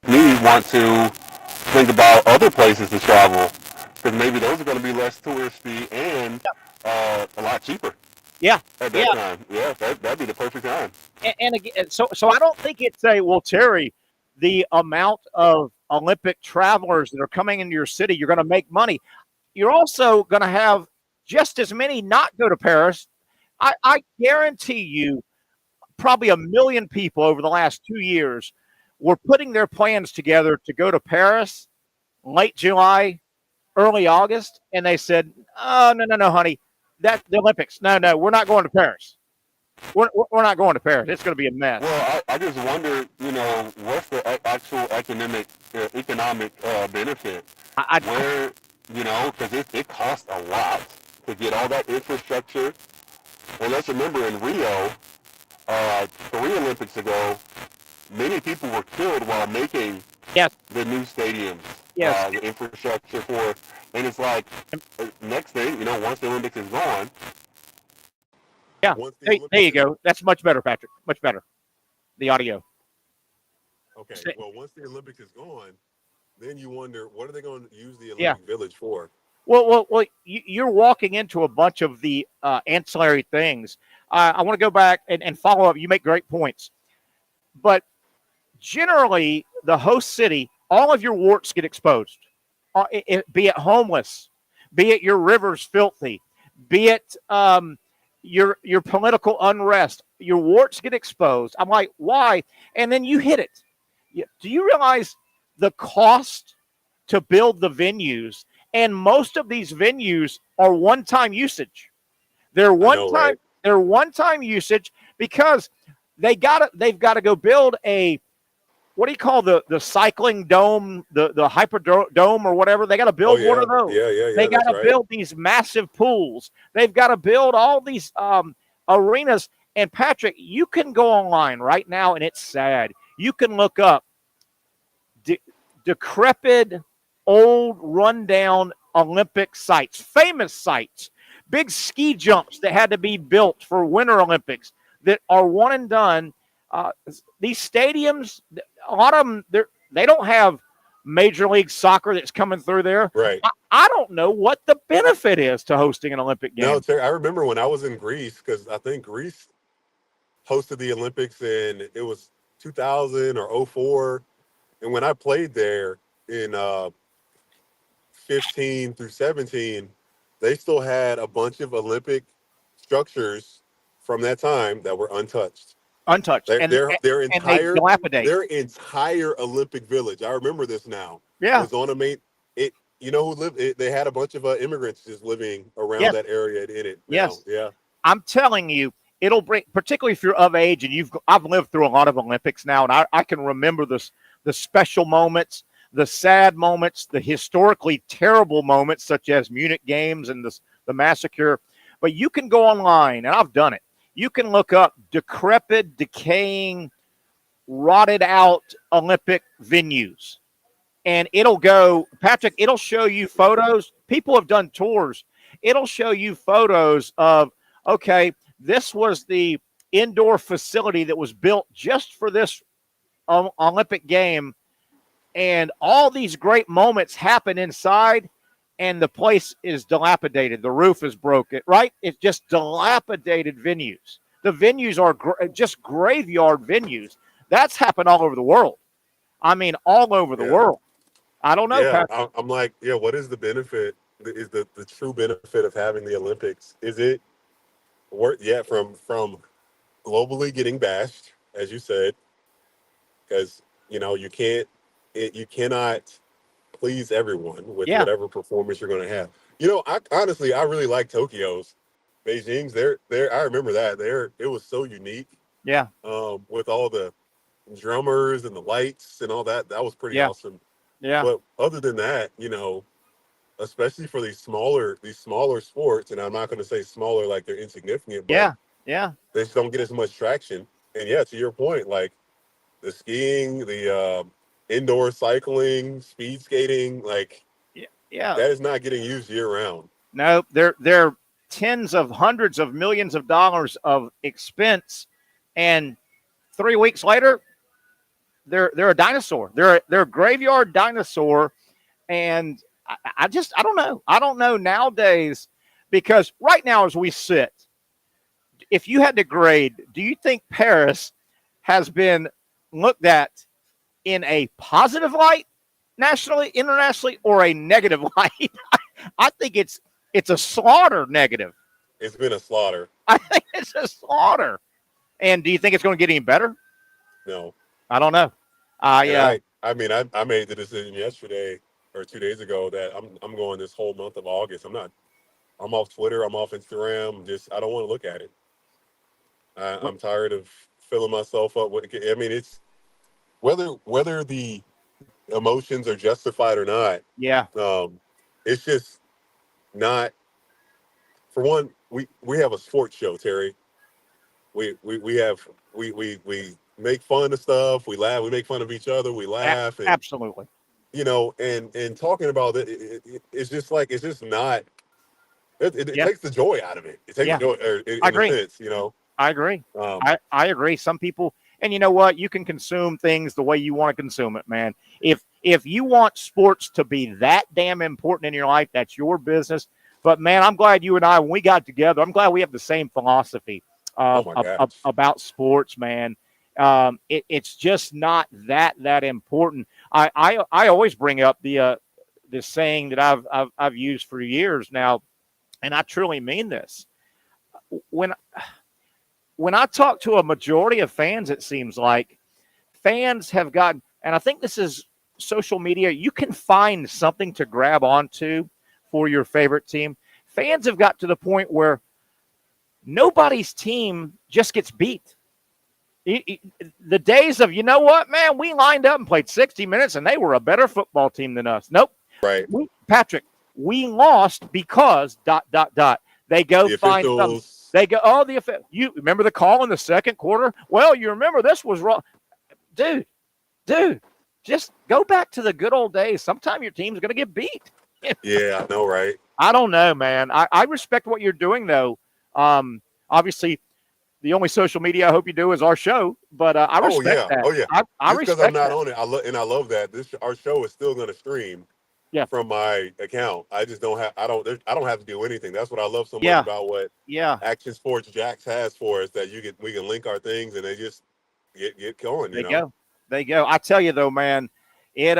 We want to think about other places to travel because maybe those are going to be less touristy and a lot cheaper. Yeah. At that time. Yeah, that'd be the perfect time. And again, so I don't think it's Terry, the amount of Olympic travelers that are coming into your city, you're going to make money. You're also going to have just as many not go to Paris. I guarantee you probably 1 million people over the last 2 years were putting their plans together to go to Paris late July, early August, and they said, oh, no, honey, that's the Olympics. No, we're not going to Paris. We're not going to Paris. It's going to be a mess. Well, I just wonder, what's the actual economic benefit? Because it costs a lot to get all that infrastructure. And let's remember in Rio, 3 Olympics ago, many people were killed while making the new stadiums, the infrastructure for, and it's like, next thing, once the Olympics is gone. Yeah, there you go. That's much better, Patric. Much better. The audio. Okay, well, once the Olympics is gone, then you wonder, what are they going to use the Olympic Village for? Well, you're walking into a bunch of the ancillary things. I want to go back and follow up. You make great points. But generally, the host city, all of your warts get exposed. Be it homeless, be it your rivers filthy, be it your political unrest, your warts get exposed. I'm like, why? And then you hit it. Do you realize the cost to build the venues? And most of these venues are one-time usage. They're one-time usage because they've got to go build a, what do you call the cycling dome, the hyperdome or whatever? They got to build one of those. Yeah. They got to build these massive pools. They've got to build all these arenas. And Patrick, you can go online right now, and it's sad. You can look up decrepit, old, rundown Olympic sites, famous sites, big ski jumps that had to be built for Winter Olympics that are one and done. These stadiums, a lot of them, they don't have Major League Soccer that's coming through there. Right. I don't know what the benefit is to hosting an Olympic game. No, Terry, I remember when I was in Greece, because I think Greece hosted the Olympics in, it was 2000 or 04. And when I played there in 15 through 17, they still had a bunch of Olympic structures from that time that were untouched. Their entire Olympic village. I remember this now. Yeah. Was on a main. It. You know who lived? They had a bunch of immigrants just living around that area in it. Yes. Now. Yeah. I'm telling you, it'll bring, particularly if you're of age and I've lived through a lot of Olympics now, and I can remember the special moments, the sad moments, the historically terrible moments, such as Munich Games and the massacre. But you can go online, and I've done it. You can look up decrepit, decaying, rotted out Olympic venues. And it'll go, Patrick, it'll show you photos. People have done tours. It'll show you photos of, okay, this was the indoor facility that was built just for this Olympic game. And all these great moments happen inside, and the place is dilapidated. The roof is broken, right? It's just dilapidated venues. The venues are just graveyard venues. That's happened all over the world. I mean, all over the world. I don't know. Yeah, I'm like, what is the benefit? Is the true benefit of having the Olympics? Is it worth? Yeah, from globally getting bashed, as you said, because you cannot please everyone with whatever performance you're going to have. I really like Tokyo's, Beijing's. I remember that. It was so unique. Yeah. With all the drummers and the lights and all that, that was pretty awesome. Yeah. But other than that, especially for these smaller sports, and I'm not going to say smaller like they're insignificant, but they just don't get as much traction. And to your point, like the skiing, the indoor cycling, speed skating, that is not getting used year round. No, they're tens of hundreds of millions of dollars of expense, and 3 weeks later, they're a dinosaur. They're a graveyard dinosaur, and I don't know. I don't know nowadays, because right now as we sit, if you had to grade, do you think Paris has been looked at in a positive light, nationally, internationally, or a negative light? I think it's a slaughter negative. It's been a slaughter. I think it's a slaughter. And do you think it's going to get any better? No. I don't know. I made the decision yesterday or 2 days ago that I'm going this whole month of August. I'm off Twitter. I'm off Instagram. I don't want to look at it. I'm tired of filling myself up with. I mean, it's whether the emotions are justified or not. Yeah. It's just not. For one, we have a sports show, Terry. We make fun of stuff. We laugh. We make fun of each other. We laugh. Absolutely. And talking about it's just not. It takes the joy out of it. It takes the joy. I agree. A sense, I agree. I agree. Some people, and you know what? You can consume things the way you want to consume it, man. If you want sports to be that damn important in your life, that's your business. But man, I'm glad you and I, when we got together, I'm glad we have the same philosophy about sports, man. It's just not that important. I always bring up the saying that I've used for years now, and I truly mean this. When I talk to a majority of fans, it seems like fans have gotten, and I think this is social media, you can find something to grab onto for your favorite team. Fans have got to the point where nobody's team just gets beat. The days of, you know what, man, we lined up and played 60 minutes and they were a better football team than us. Nope. Right. Patrick, we lost because ... They go The find some. officials. They go, oh, you remember the call in the second quarter? Well, you remember this was wrong. Dude, just go back to the good old days. Sometime your team's going to get beat. Yeah, I know, right? I don't know, man. I respect what you're doing, though. Obviously, the only social media I hope you do is our show, but I respect that. Oh yeah. I Just because respect I'm not that. on it, I love that. Our show is still going to stream. Yeah. From my account, I just don't have. I don't have to do anything. That's what I love so much Yeah. about what Action Sports Jacks has for us. That we can link our things and they just get going. They go. I tell you though, man, it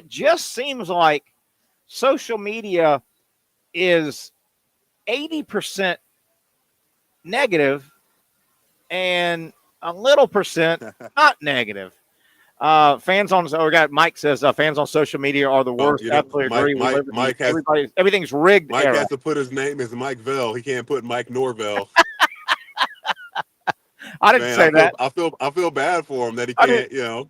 just seems like social media is 80% negative and a little percent not negative. Fans on Mike says fans on social media are the worst. Absolutely agree. Everything's rigged. Mike has to put his name as Mike Vell. He can't put Mike Norvelle. I didn't say that. I feel bad for him that he can't.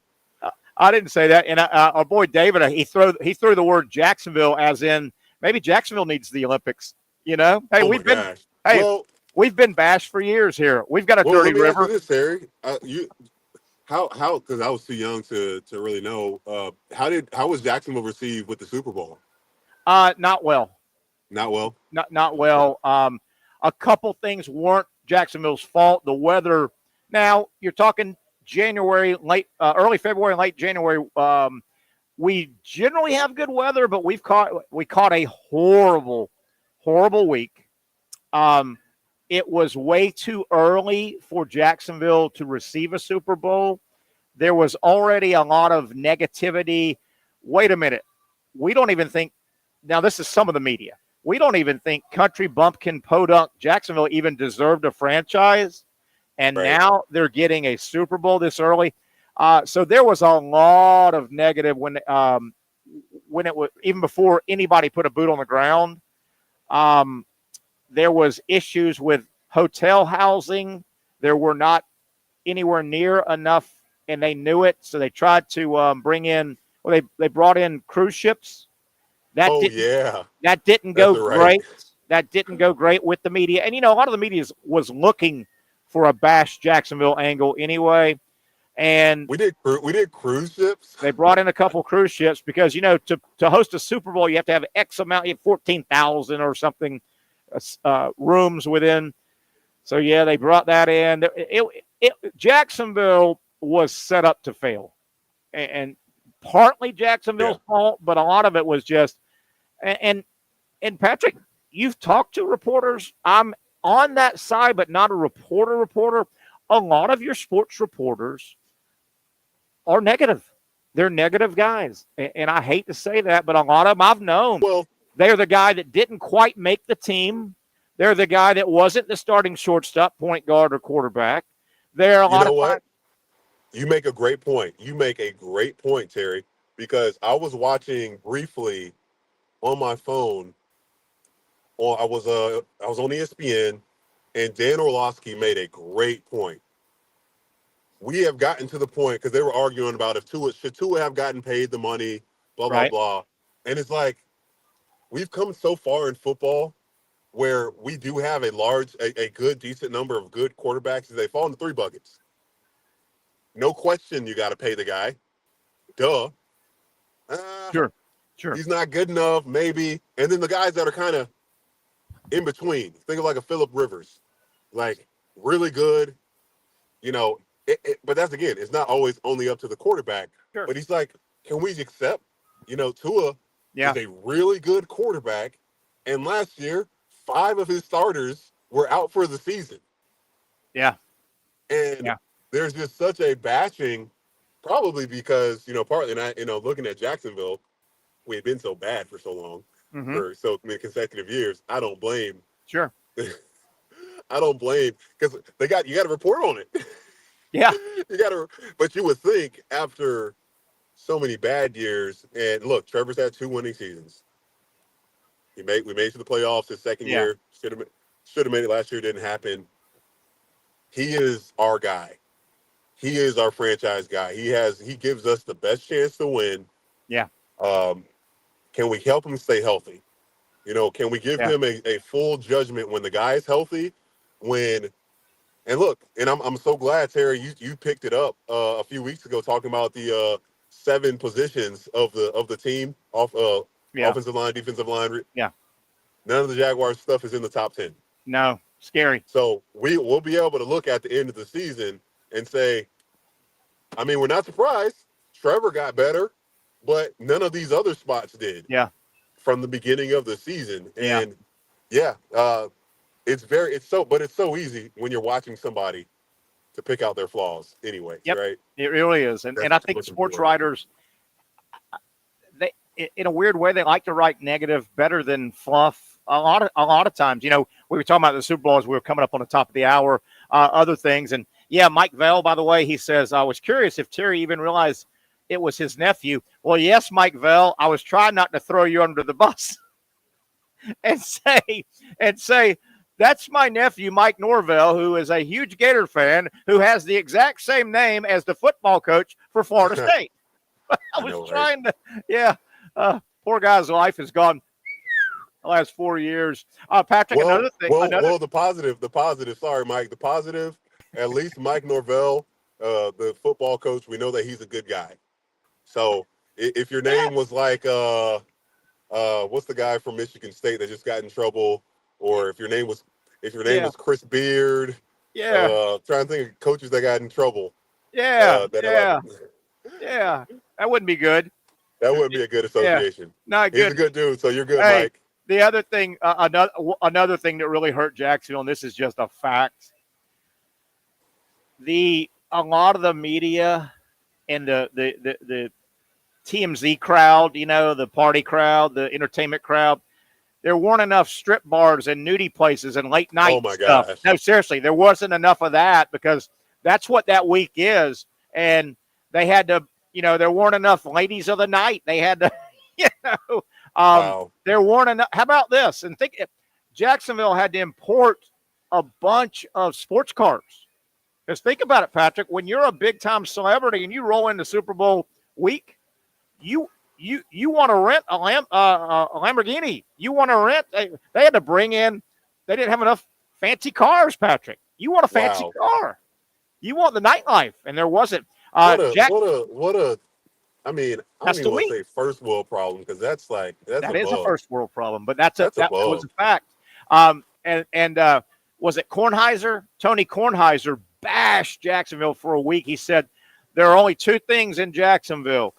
I didn't say that. And our boy David, he threw the word Jacksonville as in maybe Jacksonville needs the Olympics. Hey, we've been bashed for years here. We've got a dirty river. Ask you this, Terry. How because I was too young to really know. How was Jacksonville received with the Super Bowl? Not well. Not well. Not well. A couple things weren't Jacksonville's fault. The weather. Now you're talking January, early February, late January. We generally have good weather, but we caught a horrible week. It was way too early for Jacksonville to receive a Super Bowl. There was already a lot of negativity. Wait a minute. We don't even think – now this is some of the media. We don't even think Country Bumpkin Podunk Jacksonville even deserved a franchise, and now they're getting a Super Bowl this early. So there was a lot of negative when it was – even before anybody put a boot on the ground. There was issues with hotel housing. There were not anywhere near enough, and they knew it. So they tried to bring in. Well, they brought in cruise ships. That didn't go great. That didn't go great with the media. And a lot of the media was looking for a bash Jacksonville angle anyway. And we did cruise ships. They brought in a couple cruise ships because to host a Super Bowl you have to have X amount. You have 14,000 or something. Rooms within. So they brought that in. Jacksonville was set up to fail, and partly Jacksonville's fault, but a lot of it was just. And Patrick, you've talked to reporters. I'm on that side, but not a reporter. A lot of your sports reporters are negative. They're negative guys, and I hate to say that, but a lot of them I've known. Well. They're the guy that didn't quite make the team. They're the guy that wasn't the starting shortstop, point guard, or quarterback. There are a lot of what? You make a great point. Terry, because I was watching briefly on my phone. I was on ESPN, and Dan Orlovsky made a great point. We have gotten to the point because they were arguing about if should Tua have gotten paid the money, blah blah blah, and it's like. We've come so far in football where we do have a good, decent number of good quarterbacks. They fall into three buckets. No question you got to pay the guy. Duh. Sure. He's not good enough, maybe. And then the guys that are kind of in between. Think of like a Phillip Rivers. Like, really good. But that's, again, it's not always only up to the quarterback. Sure. But he's like, can we accept, Tua is a really good quarterback, and last year, 5 of his starters were out for the season. Yeah. And there's just such a bashing, probably because, partly not, looking at Jacksonville, we had been so bad for so long, for so many consecutive years. I don't blame. Sure. I don't blame, because you got to report on it. Yeah. But you would think after so many bad years, and look, Trevor's had 2 winning seasons. We made it to the playoffs his second year. Should have made it last year. Didn't happen. He is our guy. He is our franchise guy. He gives us the best chance to win. Yeah. Can we help him stay healthy? Can we give him a full judgment when the guy is healthy? And look, and I'm so glad, Terry, you picked it up a few weeks ago talking about the 7 positions of the team offensive line, defensive line. Yeah. None of the Jaguars stuff is in the top 10. No, scary. So we'll be able to look at the end of the season and say, I mean, we're not surprised. Trevor got better, but none of these other spots did. Yeah. From the beginning of the season. And it's so easy when you're watching somebody to pick out their flaws anyway. Yep. Right. It really is. And I think sports writers, they, in a weird way, they like to write negative better than fluff. A lot of times, we were talking about the Super Bowl as we were coming up on the top of the hour, other things. And Mike Vell, by the way, he says, I was curious if Terry even realized it was his nephew. Well, yes, Mike Vell, I was trying not to throw you under the bus and say, that's my nephew, Mike Norvelle, who is a huge Gator fan, who has the exact same name as the football coach for Florida State. I was trying to, poor guy's life has gone the last 4 years. Patric, another thing. Well, the positive, sorry, Mike, the positive, at least Mike Norvelle, the football coach, we know that he's a good guy. So if your name was like, what's the guy from Michigan State that just got in trouble? Or if your name was Chris Beard. Yeah. Trying to think of coaches that got in trouble. Yeah. That wouldn't be good. That wouldn't be a good association. Not good. He's a good dude, so you're good, hey, Mike. The other thing, another thing that really hurt Jacksonville, and this is just a fact. A lot of the media and the TMZ crowd, the party crowd, the entertainment crowd, there weren't enough strip bars and nudie places and late night stuff. Gosh. No, seriously, there wasn't enough of that because that's what that week is. And they had to, there weren't enough ladies of the night. They had to, wow. There weren't enough. How about this? And Jacksonville had to import a bunch of sports cars. Because think about it, Patrick, when you're a big-time celebrity and you roll into Super Bowl week, you want to rent a Lamborghini. You want to rent. They had to bring in. They didn't have enough fancy cars, Patrick. You want a fancy car. You want the nightlife, and there wasn't. I mean, I don't even want to say first world problem because that is a first world problem, but that was a fact. Was it Kornheiser? Tony Kornheiser bashed Jacksonville for a week. He said there are only 2 things in Jacksonville: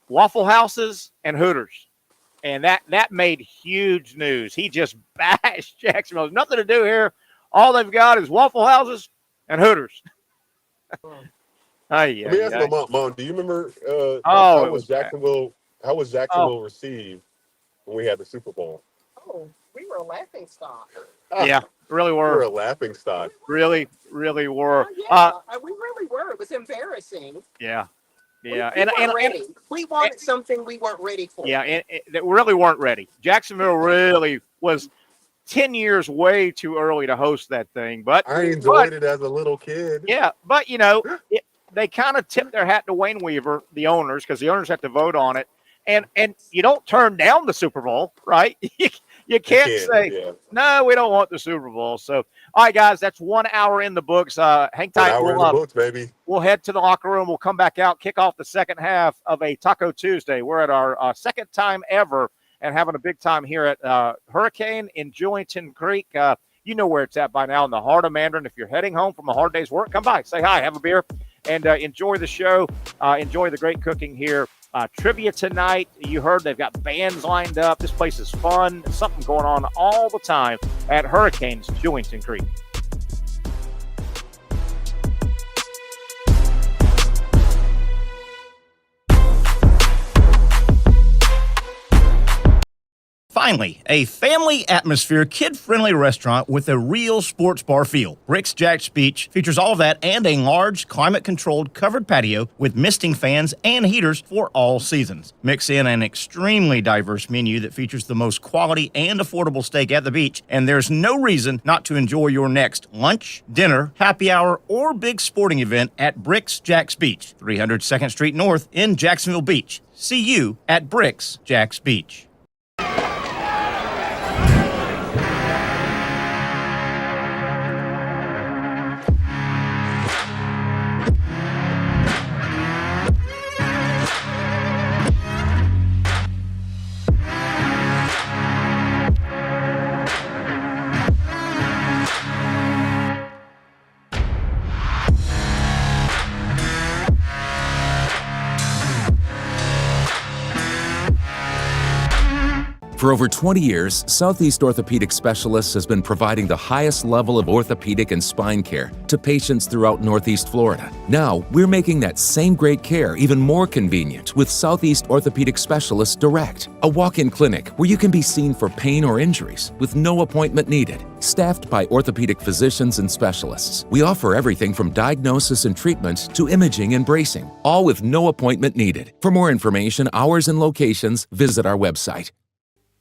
Waffle Houses and Hooters. And that made huge news. He just bashed Jacksonville. There's nothing to do here. All they've got is Waffle Houses and Hooters. Let me ask my mom, do you remember how was Jacksonville received when we had the Super Bowl? Oh, we were a laughing stock. Yeah, really were. We were a laughing stock. Really, really were. We really were. It was embarrassing. Yeah. Yeah, we weren't ready. We wanted something we weren't ready for. Yeah, they really weren't ready. Jacksonville really was 10 years way too early to host that thing. But I enjoyed it as a little kid. Yeah, but they kind of tipped their hat to Wayne Weaver, the owners, because the owners have to vote on it. And you don't turn down the Super Bowl, right? You can't say, no, we don't want the Super Bowl. So, all right, guys, that's 1 hour in the books. Hang tight. We'll head to the locker room. We'll come back out, kick off the second half of a Taco Tuesday. We're at our second time ever and having a big time here at Hurricane in Julington Creek. You know where it's at by now in the heart of Mandarin. If you're heading home from a hard day's work, come by, say hi, have a beer, and enjoy the show. Enjoy the great cooking here. Trivia tonight. You heard they've got bands lined up. This place is fun. There's something going on all the time at Hurricanes Julington Creek. Finally, a family atmosphere, kid-friendly restaurant with a real sports bar feel. Bricks Jack's Beach features all of that and a large, climate-controlled covered patio with misting fans and heaters for all seasons. Mix in an extremely diverse menu that features the most quality and affordable steak at the beach, and there's no reason not to enjoy your next lunch, dinner, happy hour, or big sporting event at Bricks Jack's Beach, 300 2nd Street North in Jacksonville Beach. See you at Bricks Jack's Beach. For over 20 years, Southeast Orthopedic Specialists has been providing the highest level of orthopedic and spine care to patients throughout Northeast Florida. Now, we're making that same great care even more convenient with Southeast Orthopedic Specialists Direct, a walk-in clinic where you can be seen for pain or injuries with no appointment needed. Staffed by orthopedic physicians and specialists, we offer everything from diagnosis and treatment to imaging and bracing, all with no appointment needed. For more information, hours, and locations, visit our website.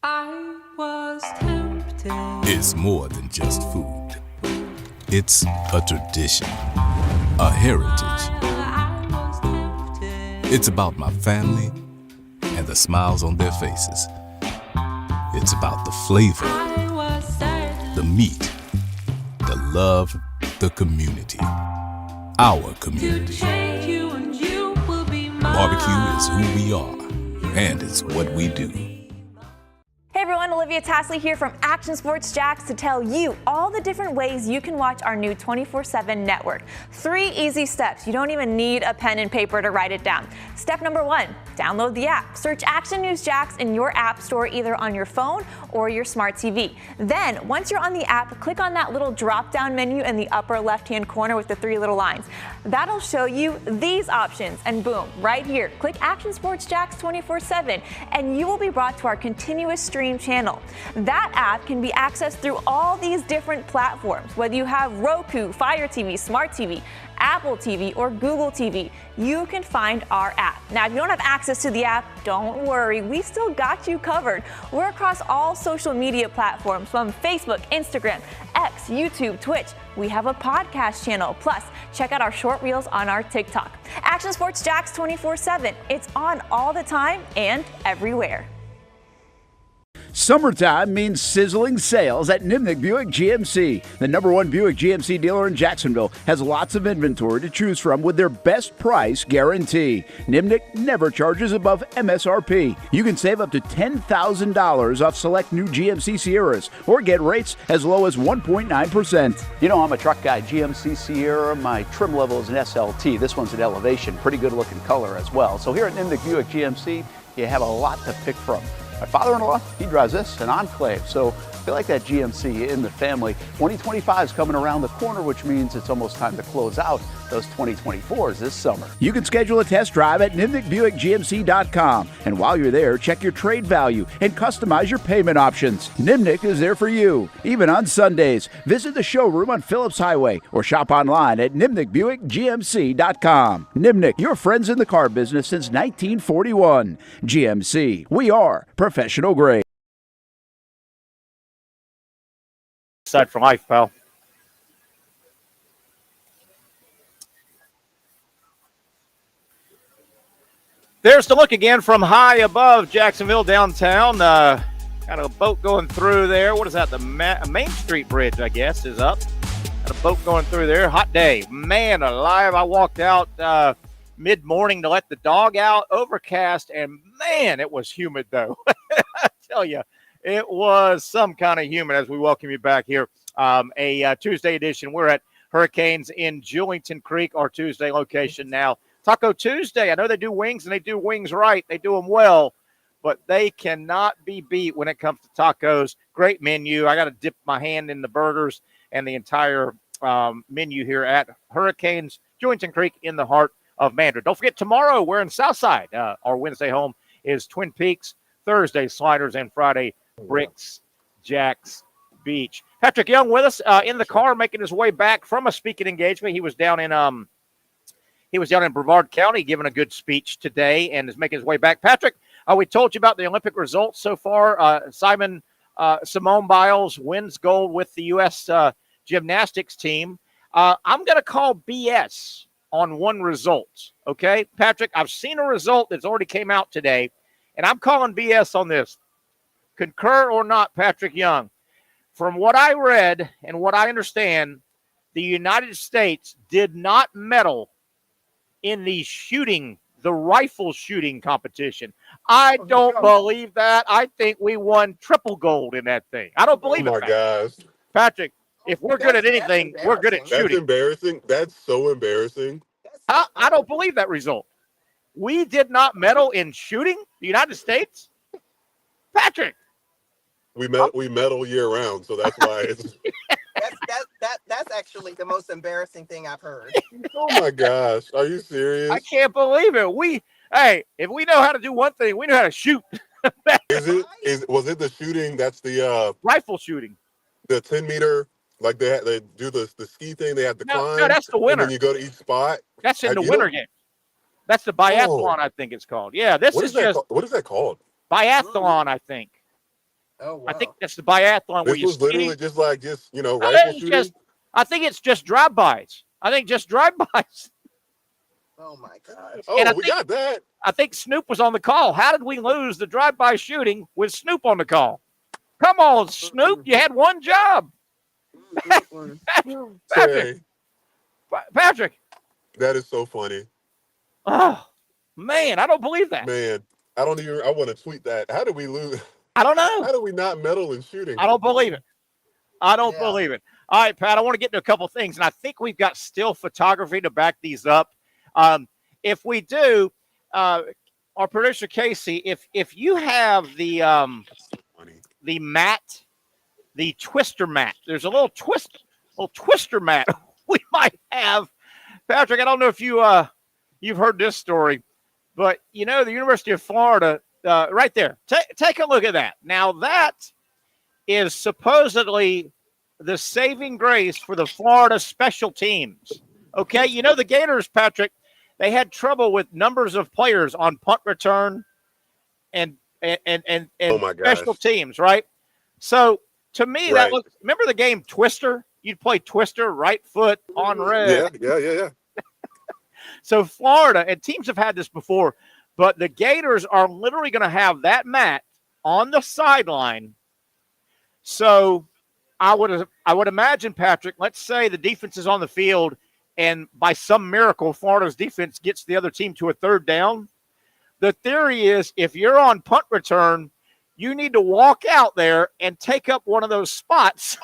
I was tempted. It's more than just food. It's a tradition, a heritage. I was tempted. It's about my family and the smiles on their faces. It's about the flavor, I was sad. the meat, the love, the community. Our community. Today you and you will be mine. Barbecue is who we are, and it's what we do. Hey everyone, Olivia Tasley here from Action Sports Jacks to tell you all the different ways you can watch our new 24/7 network. 3 easy steps. You don't even need a pen and paper to write it down. Step number 1, download the app. Search Action News Jacks in your app store either on your phone or your smart TV. Then, once you're on the app, click on that little drop-down menu in the upper left-hand corner with the 3 little lines. That'll show you these options, and boom, right here, click Action Sports Jacks 24/7, and you will be brought to our continuous stream channel. That app can be accessed through all these different platforms. Whether you have Roku, Fire TV, Smart TV, Apple TV, or Google TV, you can find our app. Now, if you don't have access to the app, don't worry, we still got you covered. We're across all social media platforms from Facebook, Instagram, X, YouTube, Twitch. We have a podcast channel. Plus, check out our short reels on our TikTok. Action Sports Jacks 24/7. It's on all the time and everywhere. Summertime means sizzling sales at Nimnik Buick GMC. The #1 Buick GMC dealer in Jacksonville has lots of inventory to choose from with their best price guarantee. Nimnik never charges above MSRP. You can save up to $10,000 off select new GMC Sierras or get rates as low as 1.9%. You know, I'm a truck guy. GMC Sierra, my trim level is an SLT. This one's an Elevation. Pretty good looking color as well. So here at Nimnik Buick GMC, you have a lot to pick from. My father-in-law, he drives this, an Enclave, so I feel like that GMC in the family. 2025 is coming around the corner, which means it's almost time to close out those 2024s this summer. You can schedule a test drive at NimnikBuickGMC.com. And while you're there, check your trade value and customize your payment options. Nimnik is there for you, even on Sundays. Visit the showroom on Phillips Highway or shop online at NimnikBuickGMC.com. Nimnik, your friends in the car business since 1941. GMC, we are professional grade. Side for life, pal. There's the look again from high above Jacksonville downtown. Got a boat going through there. What is that? The Main Street Bridge, I guess, is up. Got a boat going through there. Hot day. Man alive. I walked out mid-morning to let the dog out. Overcast, and man, it was humid, though. I tell you, it was some kind of humid as we welcome you back here. A Tuesday edition. We're at Hurricanes in Julington Creek, our Tuesday location now. Taco Tuesday. I know they do wings, and they do wings right. They do them well, but they cannot be beat when it comes to tacos. Great menu. I got to dip my hand in the burgers and the entire menu here at Hurricanes, Julington Creek in the heart of Mandarin. Don't forget, tomorrow we're in Southside. Our Wednesday home is Twin Peaks, Thursday Sliders, and Friday Bricks, Jacks Beach. Patric Young with us in the car, making his way back from a speaking engagement. He was down in Brevard County giving a good speech today and is making his way back. Patric, we told you about the Olympic results so far. Simone Biles wins gold with the U.S. Gymnastics team. I'm going to call BS on one result, okay? Patric, I've seen a result that's already came out today, and I'm calling BS on this. Concur or not, Patric Young. From what I read and what I understand, the United States did not medal in the rifle shooting competition. I don't believe that. I think we won triple gold in that thing. I don't believe it. Oh, my gosh. Patric, if we're good at anything, we're good at shooting. That's embarrassing. That's so embarrassing. I don't believe that result. We did not medal in shooting, the United States? Patric. We medal year round, so that's why it's. That's actually the most embarrassing thing I've heard. Oh my gosh, are you serious? I can't believe it. If we know how to do one thing, we know how to shoot. Was it the shooting? That's the rifle shooting. The 10-meter, like they do the ski thing. They have to climb. No, that's the winner. And then you go to each spot. That's in the winter game. That's the biathlon, I think it's called. Yeah, what is that called? Biathlon, I think. Oh, wow. I think that's the biathlon. This was literally just rifle shooting. I think it's just drive-bys. Oh my gosh. Oh, we got that. I think Snoop was on the call. How did we lose the drive-by shooting with Snoop on the call? Come on, Snoop. You had one job. Patric. That is so funny. Oh, man, I don't believe that. Man, I want to tweet that. How did we lose? I don't know. How do we not medal in shooting? I don't believe it. Believe it. All right, Pat, I want to get into a couple things, and I think we've got still photography to back these up. If we do, our producer Casey, if you have the mat, the twister mat, there's a little twister mat we might have. Patric, I don't know if you've heard this story, but the University of Florida, right there. Take a look at that. Now that is supposedly the saving grace for the Florida special teams. Okay, the Gators, Patric, they had trouble with numbers of players on punt return and special teams, right? So to me, that looks. Remember the game Twister? You'd play Twister, right foot on red. Yeah. So Florida, and teams have had this before, but the Gators are literally going to have that mat on the sideline. So I would imagine, Patric, let's say the defense is on the field and by some miracle, Florida's defense gets the other team to a third down. The theory is if you're on punt return, you need to walk out there and take up one of those spots.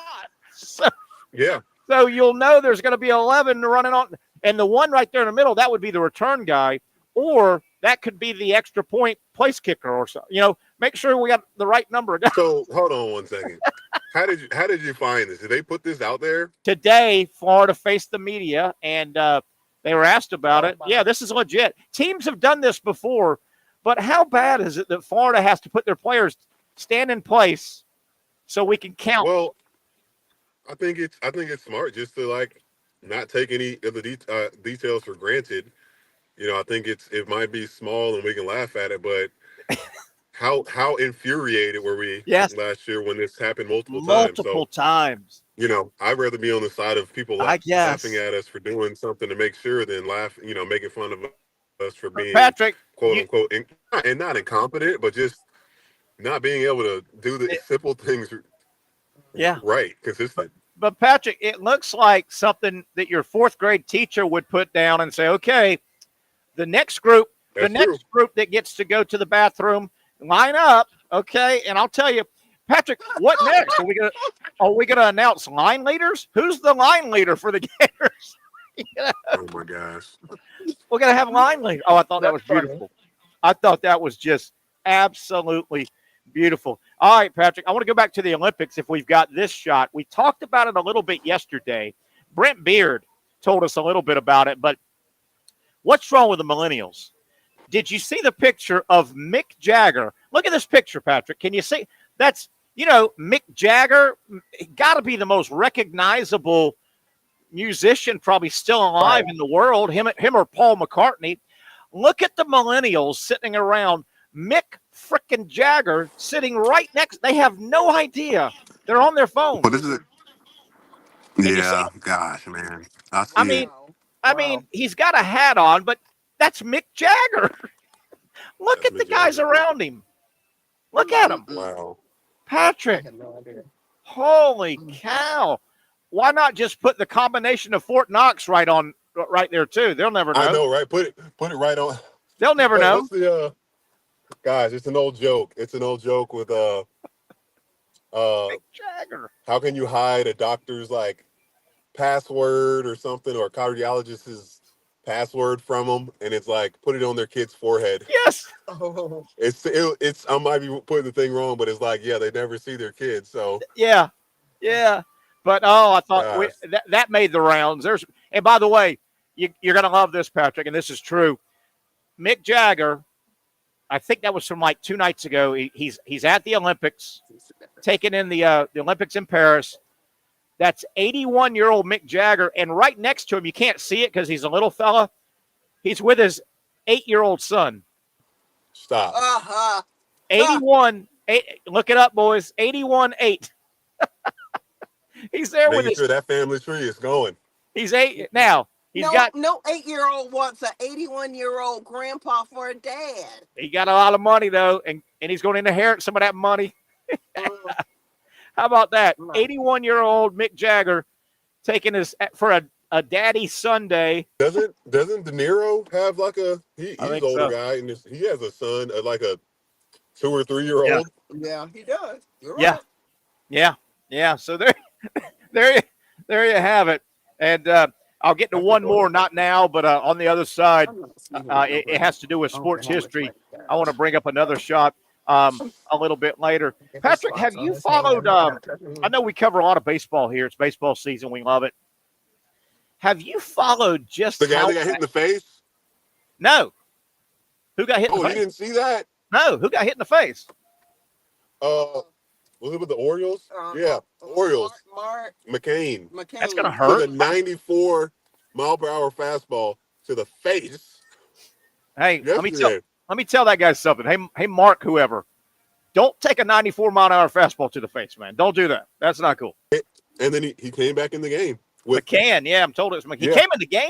So you'll know there's going to be 11 running on. And the one right there in the middle, that would be the return guy. Or that could be the extra point place kicker or so. Make sure we got the right number. So hold on one second. How did you find this? Did they put this out there? Today, Florida faced the media, and they were asked about it. Yeah, this is legit. Teams have done this before, but how bad is it that Florida has to put their players stand in place so we can count? Well, I think it's smart just to not take any of the details for granted. I think it might be small and we can laugh at it, but how infuriated were we last year when this happened multiple times? I'd rather be on the side of people laughing at us for doing something to make sure than making fun of us for being Patric, quote unquote and not incompetent, but just not being able to do the simple things right, consistent. But Patric, it looks like something that your fourth grade teacher would put down and say, okay, the next group that gets to go to the bathroom, line up, okay? And I'll tell you, Patric, what next? Are we gonna announce line leaders? Who's the line leader for the Gators? Oh my gosh. We're gonna have line leaders. Oh, I thought that was beautiful. I thought that was just absolutely beautiful. All right, Patric, I want to go back to the Olympics if we've got this shot. We talked about it a little bit yesterday. Brent Beard told us a little bit about it, but what's wrong with the millennials? Did you see the picture of Mick Jagger? Look at this picture, Patric. Can you see? You know, Mick Jagger got to be the most recognizable musician probably still alive in the world. Him or Paul McCartney. Look at the millennials sitting around Mick frickin' Jagger sitting right next. They have no idea. They're on their phone. But this is yeah, gosh, man. I I see it. mean, he's got a hat on, but that's Mick Jagger. Look at the guys around him. Look at him. Wow. Patrick. Holy cow. Why not just put the combination of Fort Knox right there too? They'll never know. I know, right? Put it right on. They'll never know. What's the guys, it's an old joke. It's an old joke with Mick Jagger. how can you hide a doctor's like password or something, or a cardiologist's password from them, and it's like put it on their kid's forehead. Yes. It's I might be putting the thing wrong, but it's like, yeah, they never see their kids. So Yeah. But I thought that made the rounds. And by the way, you're gonna love this, Patrick, and this is true. Mick Jagger, I think that was from like 2 nights ago. He's at the Olympics, taking in the Olympics in Paris. That's 81-year-old Mick Jagger, and right next to him, you can't see it because he's a little fella. He's with his 8-year-old son. Stop. 81. Look it up, boys. 81-8. He's there with Making sure that family tree is going. He's 8 now. He's got no 8-year-old wants an 81-year-old grandpa for a dad. He got a lot of money though, and he's going to inherit some of that money. How about that? 81-year-old Mick Jagger taking his for a daddy Sunday. Doesn't De Niro have like he's an older so. guy, and he has a son, like a 2 or 3-year-old. Yeah, he does. You're right. Yeah. So there you have it. And I'll get to one more, not now, but on the other side, it has to do with sports history. I want to bring up another shot a little bit later. Patrick, have you followed? I know we cover a lot of baseball here. It's baseball season. We love it. Have you followed just the guy that got hit in the face? No. Who got hit in the face? You didn't see that? No. Who got hit in the face? Was it with the Orioles? Yeah, Orioles. Mark McCain. That's gonna hurt. With a 94-mile-per-hour fastball to the face. Hey, let me tell that guy something. Hey, Mark, whoever, don't take a 94-mile-an-hour fastball to the face, man. Don't do that. That's not cool. And then he came back in the game. McCann, yeah, I'm told it was McCann. He came in the game?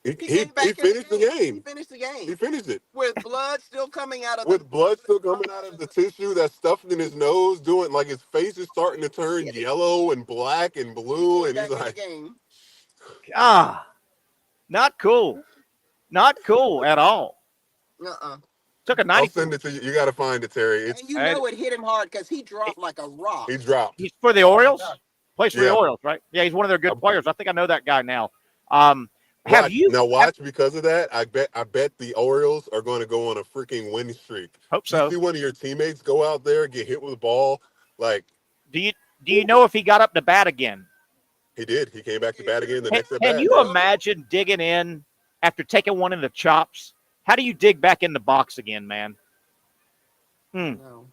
He finished the game. He finished the game. He finished it. With blood still coming out of the tissue that's stuffed in his nose, doing like his face is starting to turn yellow and black and blue, and he's like, not cool. Not cool at all. Took a 90. I'll send it to you. You got to find it, Terry. And you know it hit him hard because he dropped like a rock. He dropped. He's for the Orioles? Plays for the Orioles, right? Yeah, he's one of their good players. I think I know that guy now. Because of that, I bet the Orioles are going to go on a freaking win streak. Hope so. You see one of your teammates go out there, get hit with a ball, like. Do you know if he got up to bat again? He did. He came back to bat again the next at bat. Can you imagine digging in after taking one in the chops? How do you dig back in the box again, man? No.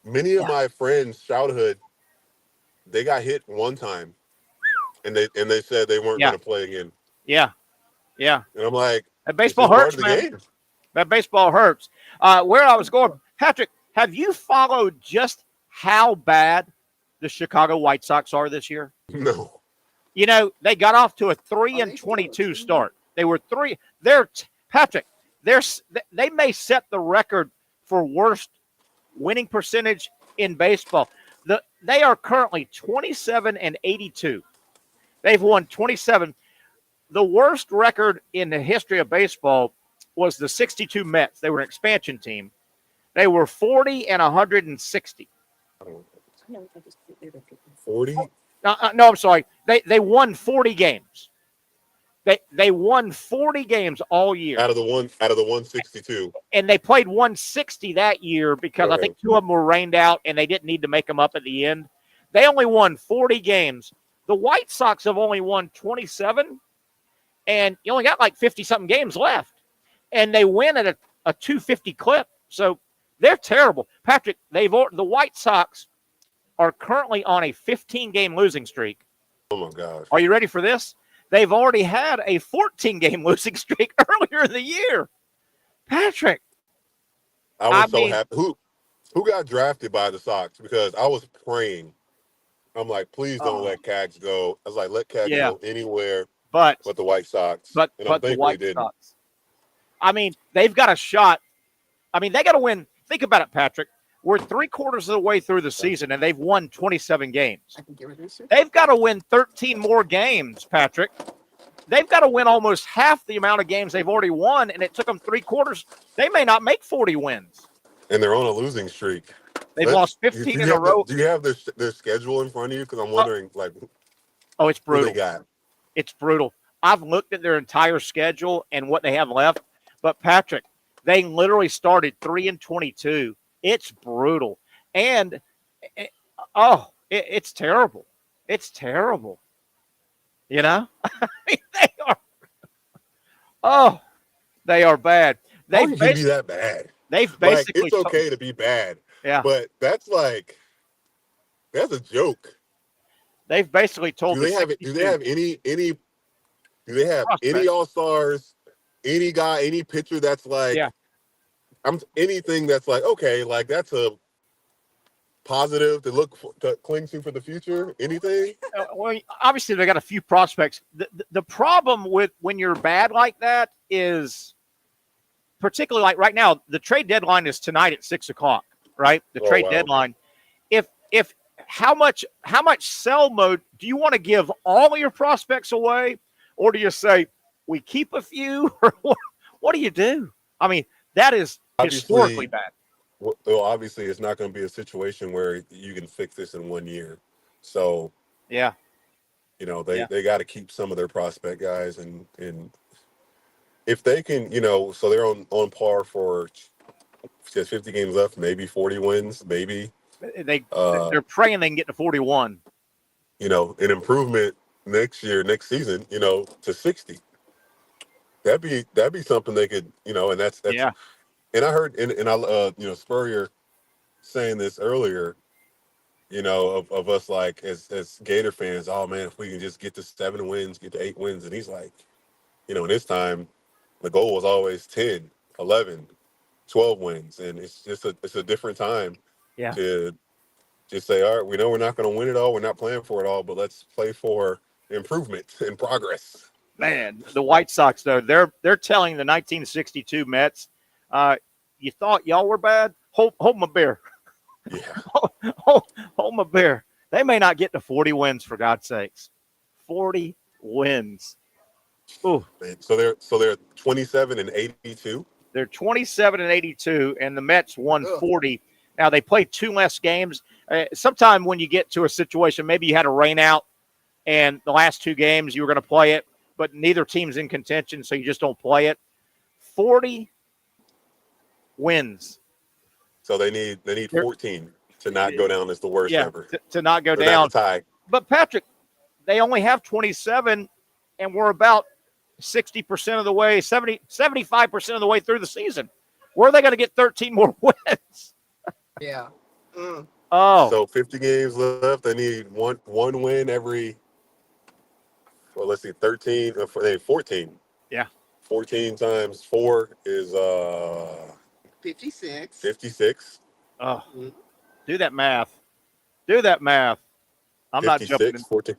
Many of my friends' childhood, they got hit one time, and they said they weren't going to play again. Yeah. And I'm like, that baseball hurts, man. That baseball hurts. Where I was going, Patrick, have you followed just how bad the Chicago White Sox are this year? No. You know, they got off to a 3-22 start. They were Patrick, they may set the record for worst winning percentage in baseball. They are currently 27-82. They've won 27. The worst record in the history of baseball was the 62 Mets. They were an expansion team. They were 40-160. 40? No, I'm sorry. They won 40 games. They won 40 games all year. Out of the 162. And they played 160 that year because I think 2 of them were rained out and they didn't need to make them up at the end. They only won 40 games. The White Sox have only won 27, and you only got like 50-something games left. And they win at a 250 clip. So they're terrible. Patrick, the White Sox are currently on a 15-game losing streak. Oh my gosh. Are you ready for this? They've already had a 14-game losing streak earlier in the year. Patrick. I was so happy. Who got drafted by the Sox? Because I was praying. I'm like, please don't let Cags go. I was like, let Cags go anywhere but the White Sox. But the White Sox. I mean, they've got a shot. I mean, they got to win. Think about it, Patrick. We're 3/4 of the way through the season, and they've won 27 games. They've got to win 13 more games, Patrick. They've got to win almost half the amount of games they've already won, and it took them 3/4. They may not make 40 wins. And they're on a losing streak. They've lost 15 in a row. Do you have their schedule in front of you? Because I'm wondering, it's brutal. Who they got? It's brutal. I've looked at their entire schedule and what they have left. But, Patrick, they literally started 3-22. It's brutal. And, it's terrible. It's terrible. You know? I mean, they are bad. How can you be that bad? They've basically it's okay to be bad. Yeah. But that's a joke. They've basically told Do they have any all-stars, any guy, any pitcher that's anything that's okay, that's a positive to cling to for the future? Anything? Well, obviously they got a few prospects. The problem with when you're bad like that is, particularly like right now, the trade deadline is tonight at 6:00, right? The trade deadline. If how much sell mode do you want to give all of your prospects away, or do you say we keep a few, or what do you do? I mean, that is historically bad. Well, obviously, it's not going to be a situation where you can fix this in 1 year. So, they got to keep some of their prospect guys, and if they can, so they're on par for just 50 games left, maybe 40 wins, maybe. They're praying they can get to 41. An improvement next season, to 60. That'd be something they could, and that's yeah. And I heard, and I Spurrier saying this earlier, of us as Gator fans, oh man, if we can just get to 7 wins, get to 8 wins, and he's like, in this time, the goal was always 10, 11, 12 wins, and it's a different time. Yeah. To just say, all right, we know we're not going to win it all, we're not playing for it all, but let's play for improvement and progress. Man, the White Sox though, they're telling the 1962 Mets, you thought y'all were bad? Hold my beer. Yeah. hold my beer. They may not get to 40 wins, for God's sakes. 40 wins. Ooh. So they're 27-82. They're 27-82, and the Mets won 40. Now they play 2 less games. Sometime when you get to a situation, maybe you had a rain out, and the last 2 games you were going to play it, but neither team's in contention, so you just don't play it. 40 wins. So they need 14 to not go down as the worst ever. To not go down. Tie. But Patrick, they only have 27, and we're about 60% of the way, 75% of the way through the season. Where are they going to get 13 more wins? Yeah. Mm. Oh. So 50 games left. They need one win every. Well, let's see, 14. Yeah. 14 times 4 is 56. 56. Oh. Do that math. I'm not jumping in. 14.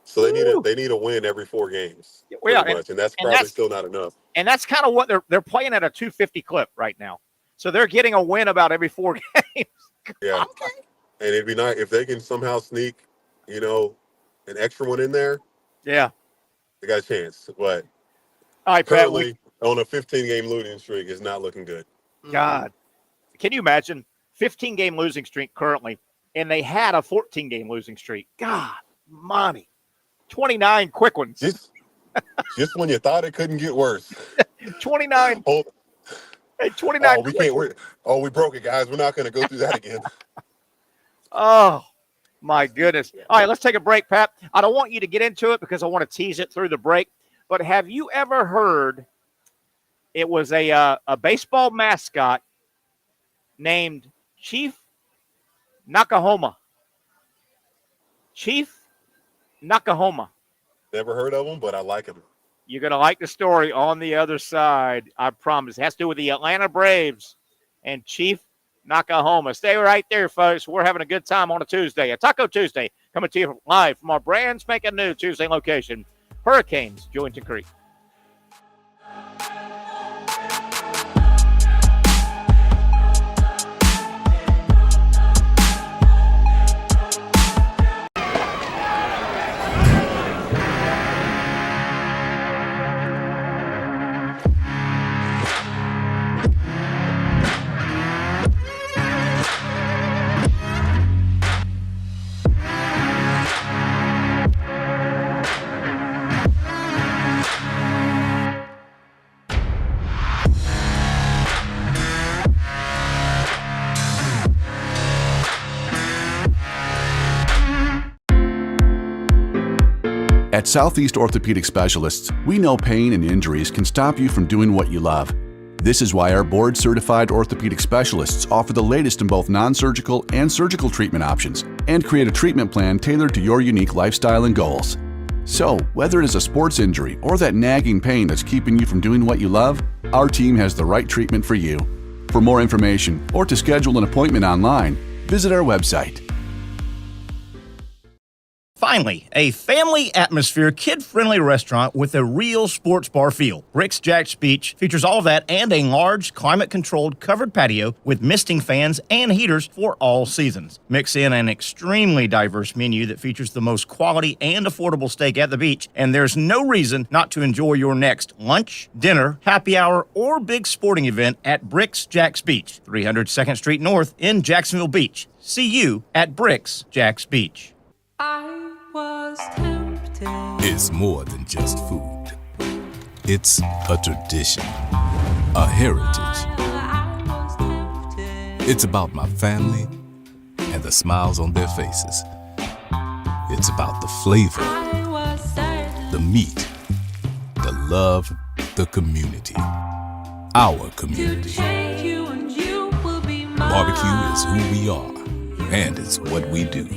So they need a win every 4 games. Yeah, much, and that's probably still not enough. And that's kind of what they're playing at a 250 clip right now. So they're getting a win about every 4 games. Yeah. Okay. And it'd be nice if they can somehow sneak, an extra one in there. Yeah. They got a chance. But all right, currently on a 15-game losing streak is not looking good. God. Can you imagine 15-game losing streak currently, and they had a 14-game losing streak? God, money. 29 quick ones. Just when you thought it couldn't get worse. 29. Hey, 29. We broke it, guys. We're not going to go through that again. Oh, my goodness. All right, let's take a break, Pat. I don't want you to get into it because I want to tease it through the break. But have you ever heard it was a baseball mascot named Chief Nakahoma? Chief Nakahoma. Never heard of him, but I like him. You're going to like the story on the other side, I promise. It has to do with the Atlanta Braves and Chief Nakahoma. Stay right there, folks. We're having a good time on a Tuesday, a Taco Tuesday, coming to you live from our brand spanking new Tuesday location, Hurricanes, Jointon Creek. At Southeast Orthopedic Specialists, we know pain and injuries can stop you from doing what you love. This is why our board-certified orthopedic specialists offer the latest in both non-surgical and surgical treatment options and create a treatment plan tailored to your unique lifestyle and goals. So, whether it is a sports injury or that nagging pain that's keeping you from doing what you love, our team has the right treatment for you. For more information or to schedule an appointment online, visit our website. Finally, a family atmosphere, kid-friendly restaurant with a real sports bar feel. Bricks Jack's Beach features all of that and a large, climate-controlled covered patio with misting fans and heaters for all seasons. Mix in an extremely diverse menu that features the most quality and affordable steak at the beach, and there's no reason not to enjoy your next lunch, dinner, happy hour, or big sporting event at Bricks Jack's Beach, 300 2nd Street North in Jacksonville Beach. See you at Bricks Jack's Beach. I was tempted. It's more than just food. It's a tradition, a heritage. I was tempted. It's about my family and the smiles on their faces. It's about the flavor, I was certain. the meat, the love, the community. Our To community. change you and you will be mine. Barbecue is who we are, and it's what we do.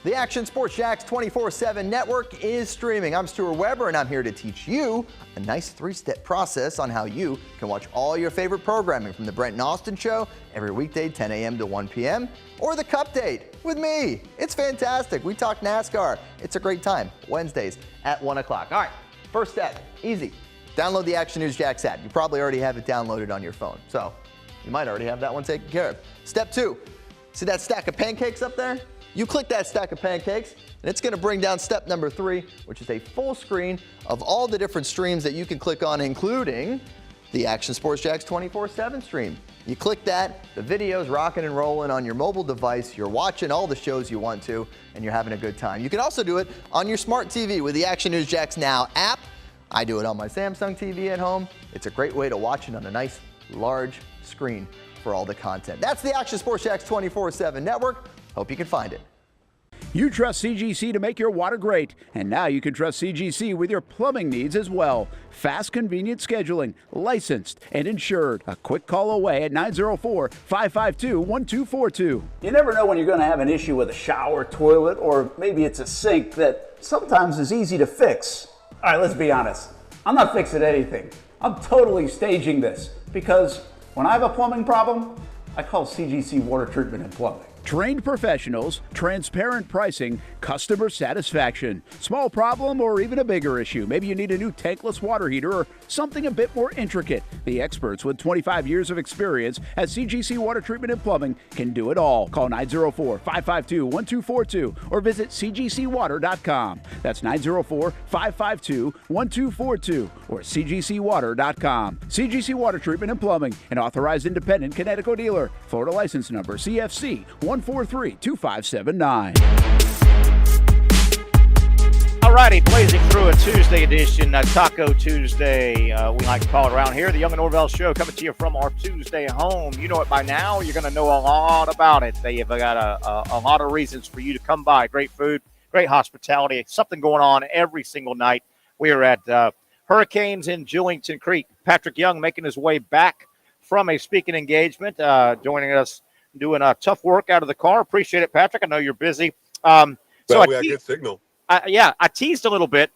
The Action Sports Jax 24/7 network is streaming. I'm Stuart Weber, and I'm here to teach you a nice three-step process on how you can watch all your favorite programming from the Brent and Austin Show every weekday 10 a.m. to 1 p.m. or the Cup Date with me. It's fantastic. We talk NASCAR. It's a great time. Wednesdays at 1 o'clock. All right, first step, easy. Download the Action News Jax app. You probably already have it downloaded on your phone, so you might already have that one taken care of. Step 2, see that stack of pancakes up there? You click that stack of pancakes, and it's going to bring down step number 3, which is a full screen of all the different streams that you can click on, including the Action Sports Jax 24/7 stream. You click that, the video's rocking and rolling on your mobile device, you're watching all the shows you want to, and you're having a good time. You can also do it on your smart TV with the Action News Jax Now app. I do it on my Samsung TV at home. It's a great way to watch it on a nice, large screen for all the content. That's the Action Sports Jax 24/7 network. Hope you can find it. You trust CGC to make your water great, and now you can trust CGC with your plumbing needs as well. Fast, convenient scheduling, licensed and insured. A quick call away at 904-552-1242. You never know when you're going to have an issue with a shower, toilet, or maybe it's a sink that sometimes is easy to fix. All right, let's be honest. I'm not fixing anything. I'm totally staging this because when I have a plumbing problem, I call CGC Water Treatment and Plumbing. Trained professionals, transparent pricing, customer satisfaction. Small problem or even a bigger issue. Maybe you need a new tankless water heater or something a bit more intricate. The experts with 25 years of experience at CGC Water Treatment and Plumbing can do it all. Call 904-552-1242 or visit cgcwater.com. That's 904-552-1242 or cgcwater.com. CGC Water Treatment and Plumbing, an authorized independent Connecticut dealer. Florida license number CFC 1432579. All righty, blazing through a Tuesday edition, Taco Tuesday, we like to call it around here. The Young and Norvelle Show coming to you from our Tuesday home. You know it by now. You're going to know a lot about it. They have got a lot of reasons for you to come by. Great food, great hospitality, something going on every single night. We are at Hurricanes in Jillington Creek. Patric Young making his way back from a speaking engagement, joining us, doing a tough work out of the car. Appreciate it, Patric. I know you're busy So Well, we got good signal. I teased a little bit.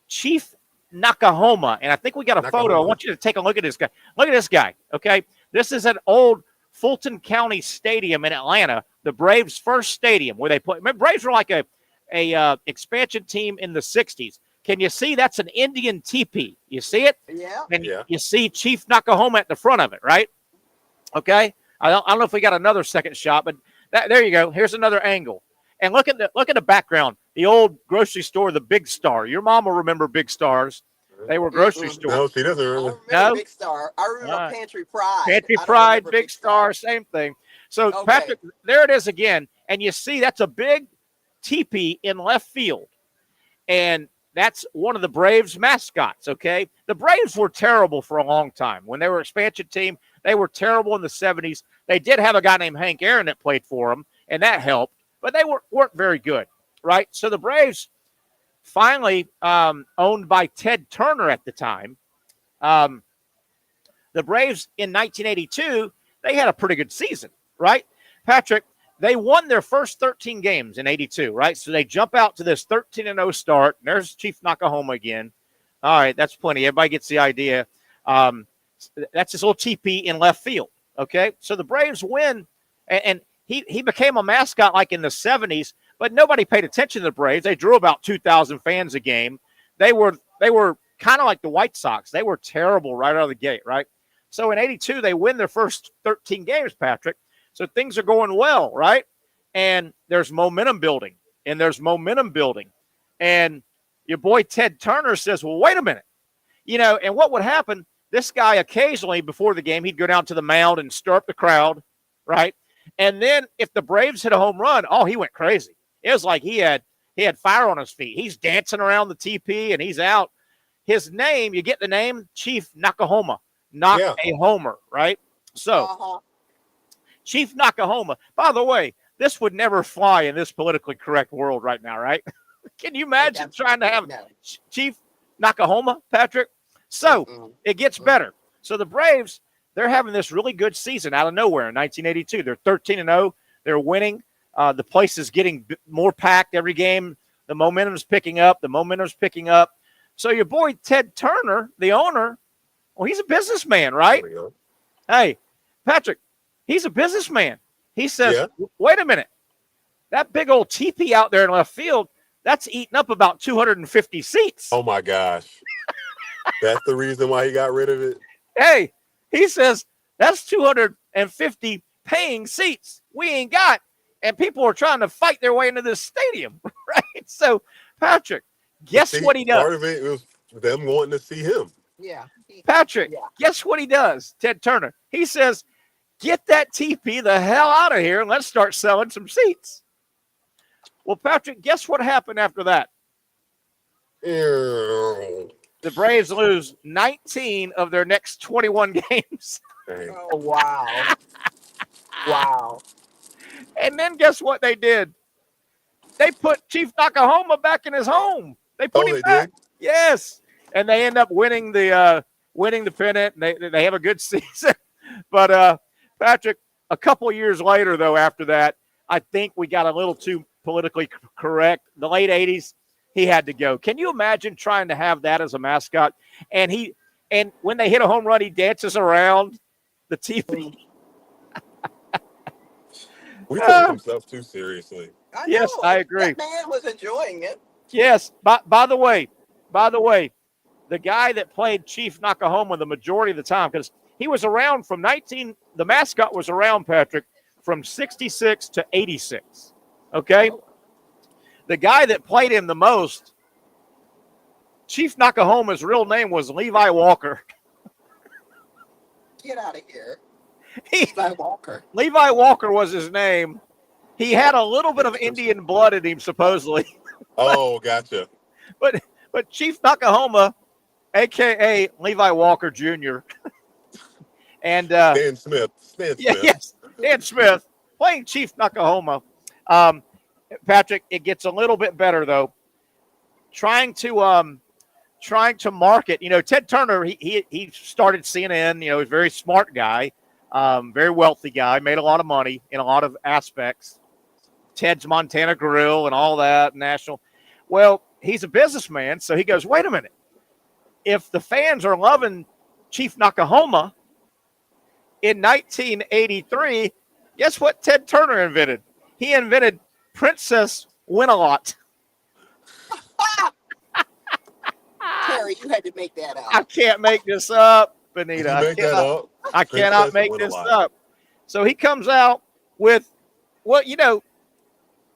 Chief Nakahoma, and I think we got a photo. I want you to take a look at this guy. Look at this guy, okay? This is an old Fulton County Stadium in Atlanta, the Braves' first stadium where they play. Remember, Braves were like a expansion team in the 60s. Can you see that's an Indian teepee? You see it? Yeah. And you see Chief Nakahoma at the front of it, right? Okay. I don't know if we got another second shot, but there you go. Here's another angle. And look at the background. The old grocery store, the Big Star. Your mom will remember Big Stars. They were grocery stores. No, she doesn't remember. I remember Big Star. I remember Pantry Pride. Pantry Pride, Big Star, same thing. So, Okay. Patrick, there it is again. And you see that's a big teepee in left field. And that's one of the Braves mascots, okay? The Braves were terrible for a long time. When they were an expansion team, they were terrible in the 70s. They did have a guy named Hank Aaron that played for them, and that helped. But they weren't very good, right? So the Braves finally, owned by Ted Turner at the time, the Braves in 1982, they had a pretty good season, right? Patrick, they won their first 13 games in 82, right? So they jump out to this 13-0 start. And there's Chief Nakahoma again. All right, that's plenty. Everybody gets the idea. That's this little teepee in left field, okay? So the Braves win, and he became a mascot like in the 70s, but nobody paid attention to the Braves. They drew about 2,000 fans a game. They were kind of like the White Sox. They were terrible right out of the gate, right? So in 82, they win their first 13 games, Patrick. So things are going well, right? And there's momentum building, and And your boy Ted Turner says, well, wait a minute. And what would happen, this guy occasionally before the game, he'd go down to the mound and stir up the crowd, right? And then if the Braves hit a home run, he went crazy. It was like he had fire on his feet. He's dancing around the TP, and he's out. His name, you get the name, Chief Nakahoma, a homer, right? So Chief Nakahoma. By the way, this would never fly in this politically correct world right now, right? Can you imagine trying to have Chief Nakahoma, Patrick? So it gets better. So the Braves, they're having this really good season out of nowhere in 1982. They're 13-0. They're winning. The place is getting more packed every game. The momentum's picking up. So your boy Ted Turner, the owner, well, he's a businessman, right? Hey, Patrick, he's a businessman. He says, wait a minute. That big old teepee out there in left field, that's eating up about 250 seats. Oh, my gosh. That's the reason why he got rid of it? Hey, he says, that's 250 paying seats we ain't got. And people are trying to fight their way into this stadium, right? So, Patrick, guess what he does? Part of it was them wanting to see him. Yeah. Patrick, guess what he does, Ted Turner? He says, get that TP the hell out of here and let's start selling some seats. Well, Patrick, guess what happened after that? Ew. The Braves lose 19 of their next 21 games. Oh, wow. Wow. And then guess what they did? They put Chief Nakahoma back in his home. They put him back. Did? Yes. And they end up winning the pennant. And they have a good season. But Patrick, a couple of years later, though, after that, I think we got a little too politically correct. The late 80s, he had to go. Can you imagine trying to have that as a mascot? And when they hit a home run, he dances around the TV. We take himself too seriously. Yes, I agree. That man was enjoying it. Yes. By the way, the guy that played Chief Nakahoma the majority of the time, because he was around from the mascot was around, Patrick, from 66 to 86. Okay? The guy that played him the most, Chief Nakahoma's real name was Levi Walker. Get out of here. Levi Walker. Levi Walker was his name. He had a little bit of Indian blood in him, supposedly. Oh, gotcha. But Chief Nakahoma, a.k.a. Levi Walker Jr., and Dan Smith. Yes, Dan Smith, playing Chief Nakahoma. Patrick, it gets a little bit better, though. Trying to market. Ted Turner, he started CNN. He's a very smart guy. Very wealthy guy, made a lot of money in a lot of aspects. Ted's Montana Grill and all that national. Well, he's a businessman, so he goes, wait a minute. If the fans are loving Chief Nakahoma in 1983, guess what Ted Turner invented? He invented Princess Win-A-Lot. Terry, you had to make that up. I can't make this up, Benita. Did you make that up? I cannot make this up. So he comes out with, well, you know,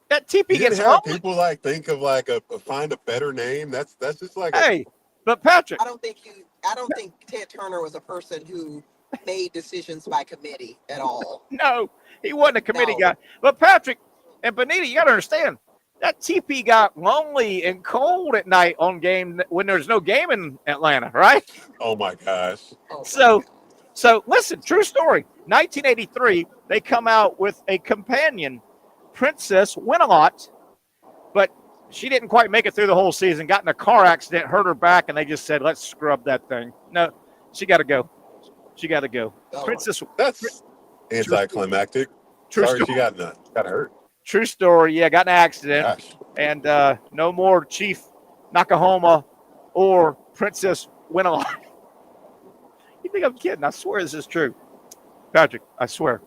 that TP You didn't gets have lonely. people like think of like find a better name. That's just like Hey, but Patrick, I don't think Ted Turner was a person who made decisions by committee at all. no, he wasn't a committee guy. But Patrick and Benita, you got to understand that TP got lonely and cold at night on game when there's no game in Atlanta, right? Oh my gosh. So listen, true story. 1983, they come out with a companion, Princess Win-A-Lot, but she didn't quite make it through the whole season. Got in a car accident, hurt her back, and they just said, "Let's scrub that thing." No, she got to go. She got to go. Princess. That's anticlimactic. Sorry, she got hurt. True story. Yeah, got in an accident, and no more Chief Nakahoma or Princess Win-A-Lot. You think I'm kidding? I swear this is true, Patrick. I swear.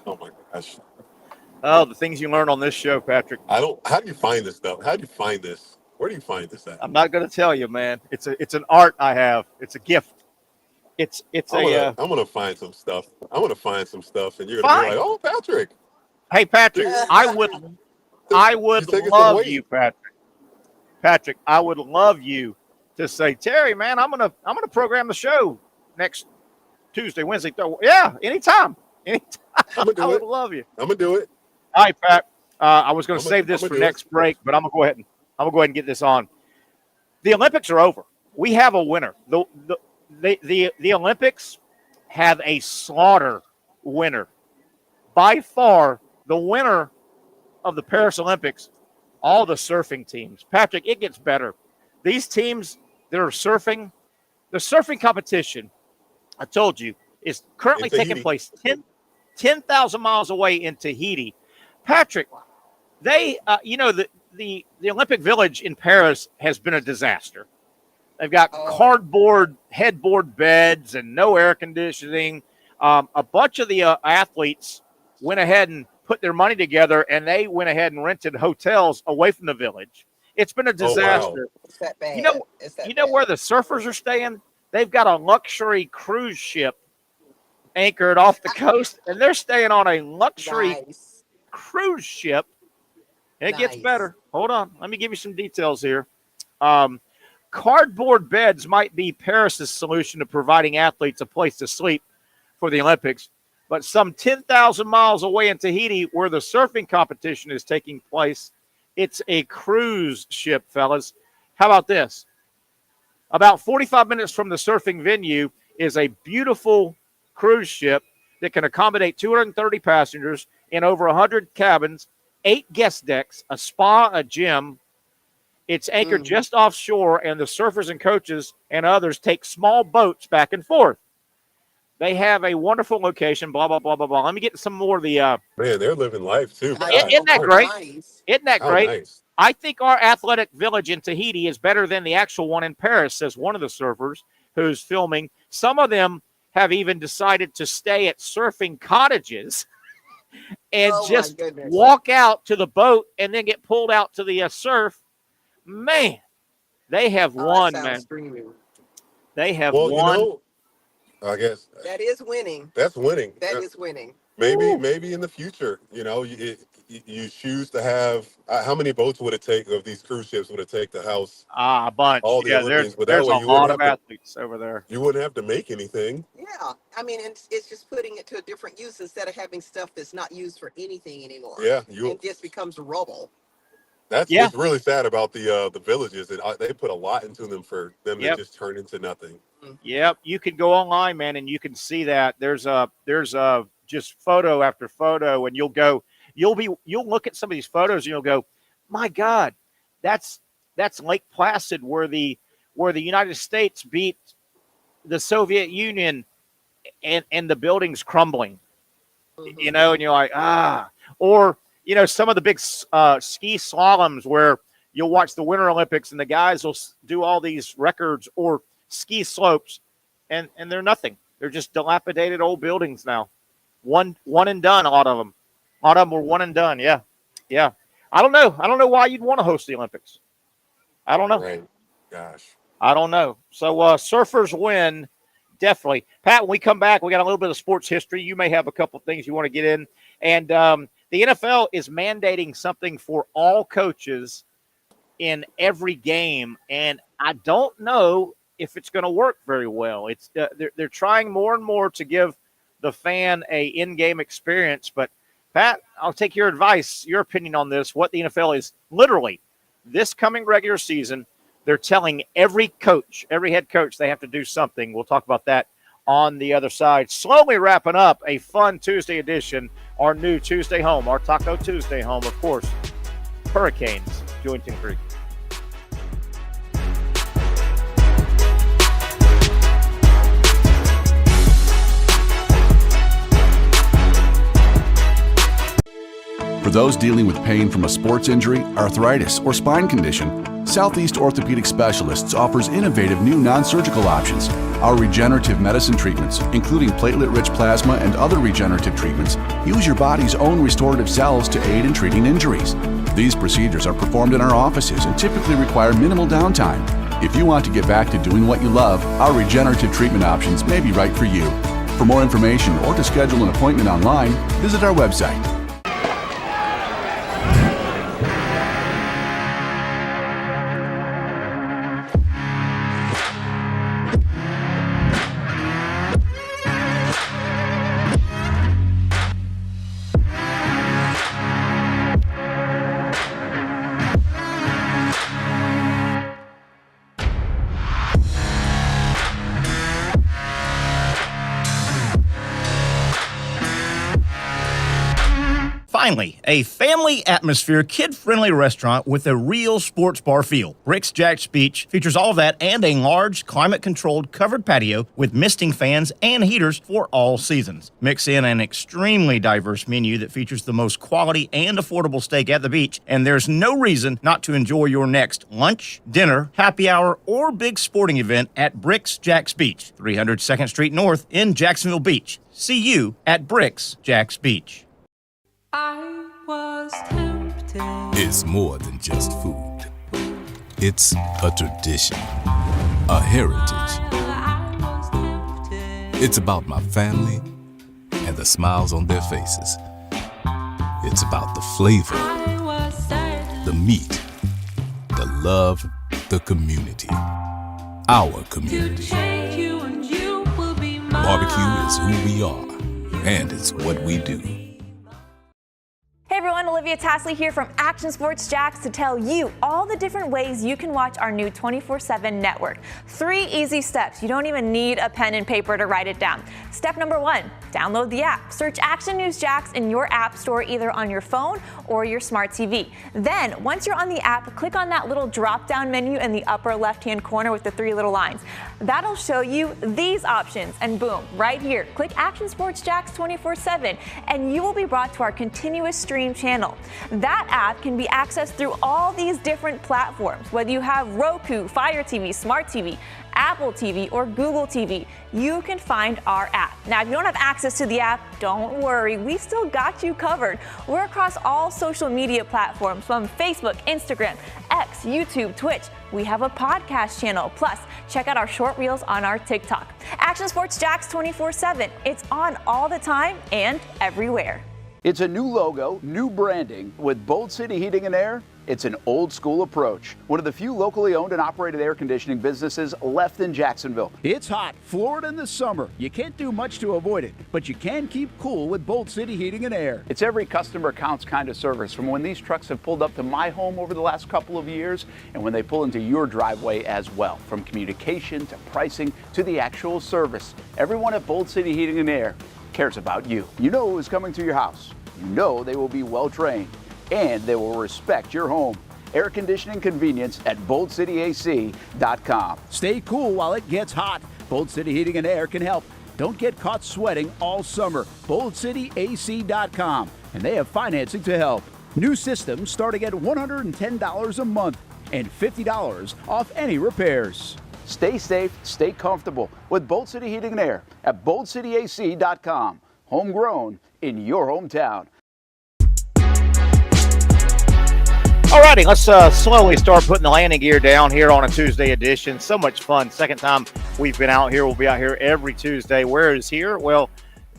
Oh my gosh. Oh, the things you learn on this show, Patrick. How do you find this stuff? How do you find this? Where do you find this at? I'm not going to tell you, man. It's an art I have. It's a gift. I'm gonna find some stuff. I'm gonna find some stuff, and you're gonna be like, "Oh, Patrick." Hey, Patrick, I would love you, Patrick. Patrick, I would love you to say, Terry, man, I'm gonna program the show next Tuesday, Wednesday. Yeah, anytime. I would love you. I'm gonna do it. All right, Pat. I was going to save this for next break, but I'm gonna go ahead and get this on. The Olympics are over. We have a winner. The Olympics have a slaughter winner. By far, the winner of the Paris Olympics, all the surfing teams. Patrick, it gets better. These teams that are surfing, the surfing competition, I told you, is currently taking place 10,000 miles away in Tahiti. Patrick, they, the Olympic Village in Paris has been a disaster. They've got cardboard headboard beds and no air conditioning. A bunch of the athletes went ahead and put their money together, and they went ahead and rented hotels away from the village. It's been a disaster. Wow. It's that bad. You know where the surfers are staying? They've got a luxury cruise ship anchored off the coast, and they're staying on a luxury cruise ship. And it gets better. Hold on. Let me give you some details here. Cardboard beds might be Paris's solution to providing athletes a place to sleep for the Olympics, but some 10,000 miles away in Tahiti, where the surfing competition is taking place, it's a cruise ship, fellas. How about this? About 45 minutes from the surfing venue is a beautiful cruise ship that can accommodate 230 passengers in over 100 cabins, 8 guest decks, a spa, a gym. It's anchored just offshore, and the surfers and coaches and others take small boats back and forth. They have a wonderful location, blah, blah, blah, blah, blah. Let me get some more of the... Man, they're living life, too. Isn't that great? Isn't that great? Nice. I think our athletic village in Tahiti is better than the actual one in Paris, says one of the surfers who's filming. Some of them have even decided to stay at surfing cottages and just walk out to the boat and then get pulled out to the surf. Man, they have won, man. They have won. You know, I guess that is winning. That's winning. That is winning. Maybe in the future, you choose to have how many boats would it take of these cruise ships would it take to house a bunch? All the Olympians, but there's that way a lot of athletes over there. You wouldn't have to make anything. Yeah, I mean, it's just putting it to a different use instead of having stuff that's not used for anything anymore. Yeah, it just becomes rubble. That's what's really sad about the villages. That they put a lot into them for them to just turn into nothing. Yep, you can go online, man, and you can see that there's just photo after photo, and you'll look at some of these photos and you'll go, my God, that's Lake Placid where the United States beat the Soviet Union and the buildings crumbling, and you're like, or some of the big ski slaloms where you'll watch the Winter Olympics and the guys will do all these records or ski slopes, and they're nothing. They're just dilapidated old buildings now. One and done, a lot of them. A lot of them were one and done, yeah. I don't know. I don't know why you'd want to host the Olympics. I don't know. Right. Gosh. I don't know. So surfers win, definitely. Pat, when we come back, we got a little bit of sports history. You may have a couple of things you want to get in. And the NFL is mandating something for all coaches in every game, and I don't know if it's going to work very well. It's they're trying more and more to give the fan a in-game experience. But Pat, I'll take your advice, your opinion on this. What the NFL is literally this coming regular season, they're telling every coach, every head coach, they have to do something. We'll talk about that on the other side. Slowly wrapping up a fun Tuesday edition, our new Tuesday home, our Taco Tuesday home, of course, Hurricanes, Jointon Creek. For those dealing with pain from a sports injury, arthritis, or spine condition, Southeast Orthopedic Specialists offers innovative new non-surgical options. Our regenerative medicine treatments, including platelet-rich plasma and other regenerative treatments, use your body's own restorative cells to aid in treating injuries. These procedures are performed in our offices and typically require minimal downtime. If you want to get back to doing what you love, our regenerative treatment options may be right for you. For more information or to schedule an appointment online, visit our website. Finally, a family atmosphere, kid-friendly restaurant with a real sports bar feel. Bricks Jack's Beach features all of that and a large, climate-controlled covered patio with misting fans and heaters for all seasons. Mix in an extremely diverse menu that features the most quality and affordable steak at the beach, and there's no reason not to enjoy your next lunch, dinner, happy hour, or big sporting event at Bricks Jack's Beach, 300 2nd Street North in Jacksonville Beach. See you at Bricks Jack's Beach. I was tempted. It's more than just food. It's a tradition, a heritage. It's about my family and the smiles on their faces. It's about the flavor, the meat, the love, the community. Our community. Barbecue is who we are, and it's what we do. Hey everyone, Olivia Tasley here from Action Sports Jacks to tell you all the different ways you can watch our new 24/7 network. 3 easy steps. You don't even need a pen and paper to write it down. Step number 1, download the app. Search Action News Jacks in your app store either on your phone or your smart TV. Then, once you're on the app, click on that little drop-down menu in the upper left-hand corner with the 3 little lines. That'll show you these options, and boom, right here, click Action Sports Jacks 24/7, and you will be brought to our continuous stream channel. That app can be accessed through all these different platforms, whether you have Roku, Fire TV, Smart TV, Apple TV, or Google TV. You can find our app. Now, if you don't have access to the app, don't worry, we still got you covered. We're across all social media platforms from Facebook, Instagram, X, YouTube, Twitch. We have a podcast channel. Plus, check out our short reels on our TikTok. Action Sports Jacks 24/7. It's on all the time and everywhere. It's a new logo, new branding. With Bold City Heating and Air, it's an old school approach. One of the few locally owned and operated air conditioning businesses left in Jacksonville. It's hot, Florida in the summer. You can't do much to avoid it, but you can keep cool with Bold City Heating and Air. It's every customer counts kind of service, from when these trucks have pulled up to my home over the last couple of years and when they pull into your driveway as well. From communication to pricing to the actual service, everyone at Bold City Heating and Air cares about you. You know who is coming to your house. You know they will be well trained, and they will respect your home. Air conditioning convenience at boldcityac.com. Stay cool while it gets hot. Bold City Heating and Air can help. Don't get caught sweating all summer. boldcityac.com, and they have financing to help. New systems starting at $110 a month and $50 off any repairs. Stay safe, stay comfortable with Bolt City Heating and Air at BoltCityAC.com. Homegrown in your hometown. Alrighty, let's slowly start putting the landing gear down here on a Tuesday edition. So much fun. Second time we've been out here. We'll be out here every Tuesday. Where is here? Well,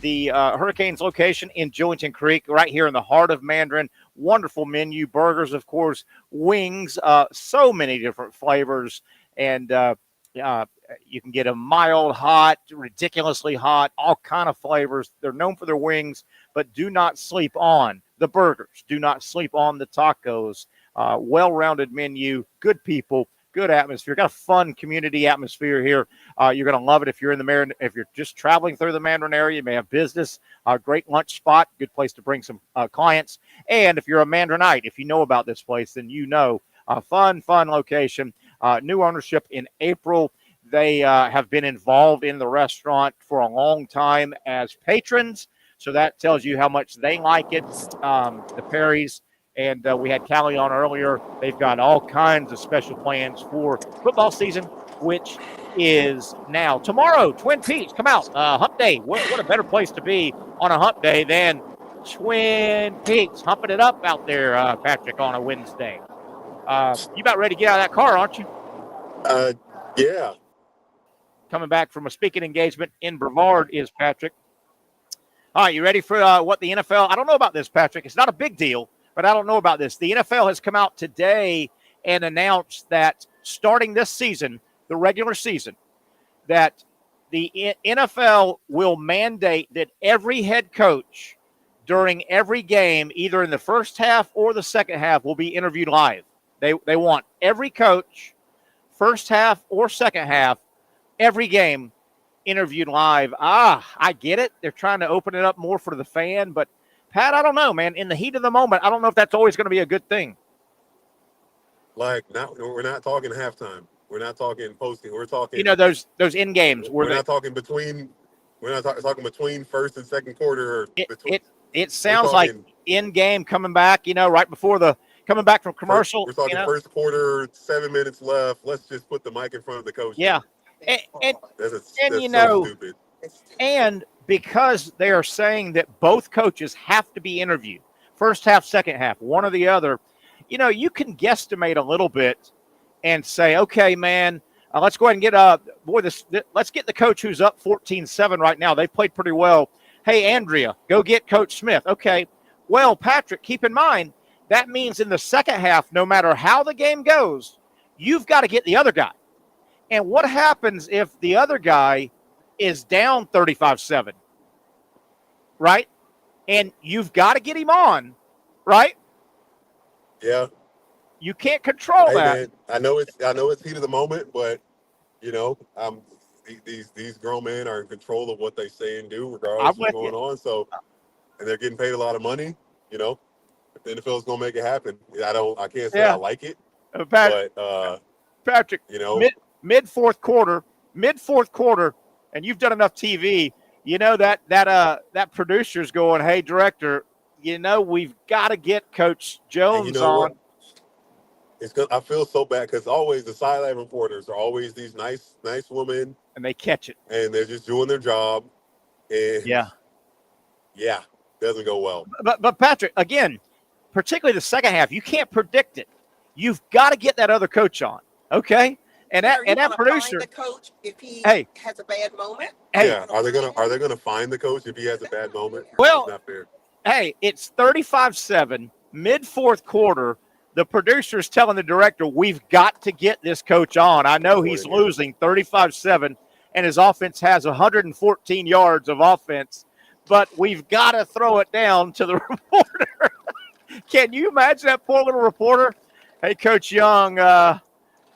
the Hurricanes location in Jewington Creek, right here in the heart of Mandarin. Wonderful menu, burgers, of course, wings, so many different flavors. And you can get a mild, hot, ridiculously hot, all kind of flavors. They're known for their wings, but do not sleep on the burgers. Do not sleep on the tacos. Well-rounded menu, good people, good atmosphere. Got a fun community atmosphere here. You're going to love it if you're in the Mandarin. If you're just traveling through the Mandarin area, you may have business. Great lunch spot, good place to bring some clients. And if you're a Mandarinite, if you know about this place, then you know a fun location. New ownership in April. They have been involved in the restaurant for a long time as patrons, so that tells you how much they like it. The Perrys. And we had Callie on earlier. They've got all kinds of special plans for football season, which is now tomorrow. Twin Peaks, come out. Hump Day. What a better place to be on a hump day than Twin Peaks. Humping it up out there, Patrick, on a Wednesday. You about ready to get out of that car, aren't you? Yeah. Coming back from a speaking engagement in Brevard is Patrick. All right, you ready for what the NFL? I don't know about this, Patrick. It's not a big deal. But I don't know about this. The NFL has come out today and announced that starting this season, the regular season, that the NFL will mandate that every head coach during every game, either in the first half or the second half, will be interviewed live. They want every coach, first half or second half, every game interviewed live. I get it. They're trying to open it up more for the fan, but Pat, I don't know, man. In the heat of the moment, I don't know if that's always going to be a good thing. Like, we're not talking halftime. We're not talking posting. We're talking. Those in games. We're not talking between. We're not talking between first and second quarter. Or it sounds like in game coming back. Right before coming back from commercial. We're talking first quarter, 7 minutes left. Let's just put the mic in front of the coach. Yeah, and that's so stupid. And because they are saying that both coaches have to be interviewed, first half, second half, one or the other, you can guesstimate a little bit and say, okay, man, let's go ahead and get let's get the coach who's up 14-7 right now. They played pretty well. Hey, Andrea, go get Coach Smith. Okay. Well, Patrick, keep in mind, that means in the second half, no matter how the game goes, you've got to get the other guy. And what happens if the other guy is down 35-7, right? And you've got to get him on, right? Yeah. You can't control that. Man, I know it's heat of the moment, but these grown men are in control of what they say and do, regardless of what's going on. So, and they're getting paid a lot of money. The NFL is gonna make it happen. I can't say I like it, but Patrick, mid fourth quarter. And you've done enough TV, that producer's going, hey, director, we've got to get Coach Jones on. I feel so bad because always the sideline reporters are always these nice women. And they catch it. And they're just doing their job. And doesn't go well. But Patrick, again, particularly the second half, you can't predict it. You've got to get that other coach on, okay? And that producer, find the coach if he has a bad moment. Are they gonna find the coach if he has a bad moment? Well, not fair. Hey, it's 35-7, mid fourth quarter. The producer's telling the director, we've got to get this coach on. I know he's losing 35-7, and his offense has 114 yards of offense, but we've got to throw it down to the reporter. Can you imagine that poor little reporter? Hey, Coach Young,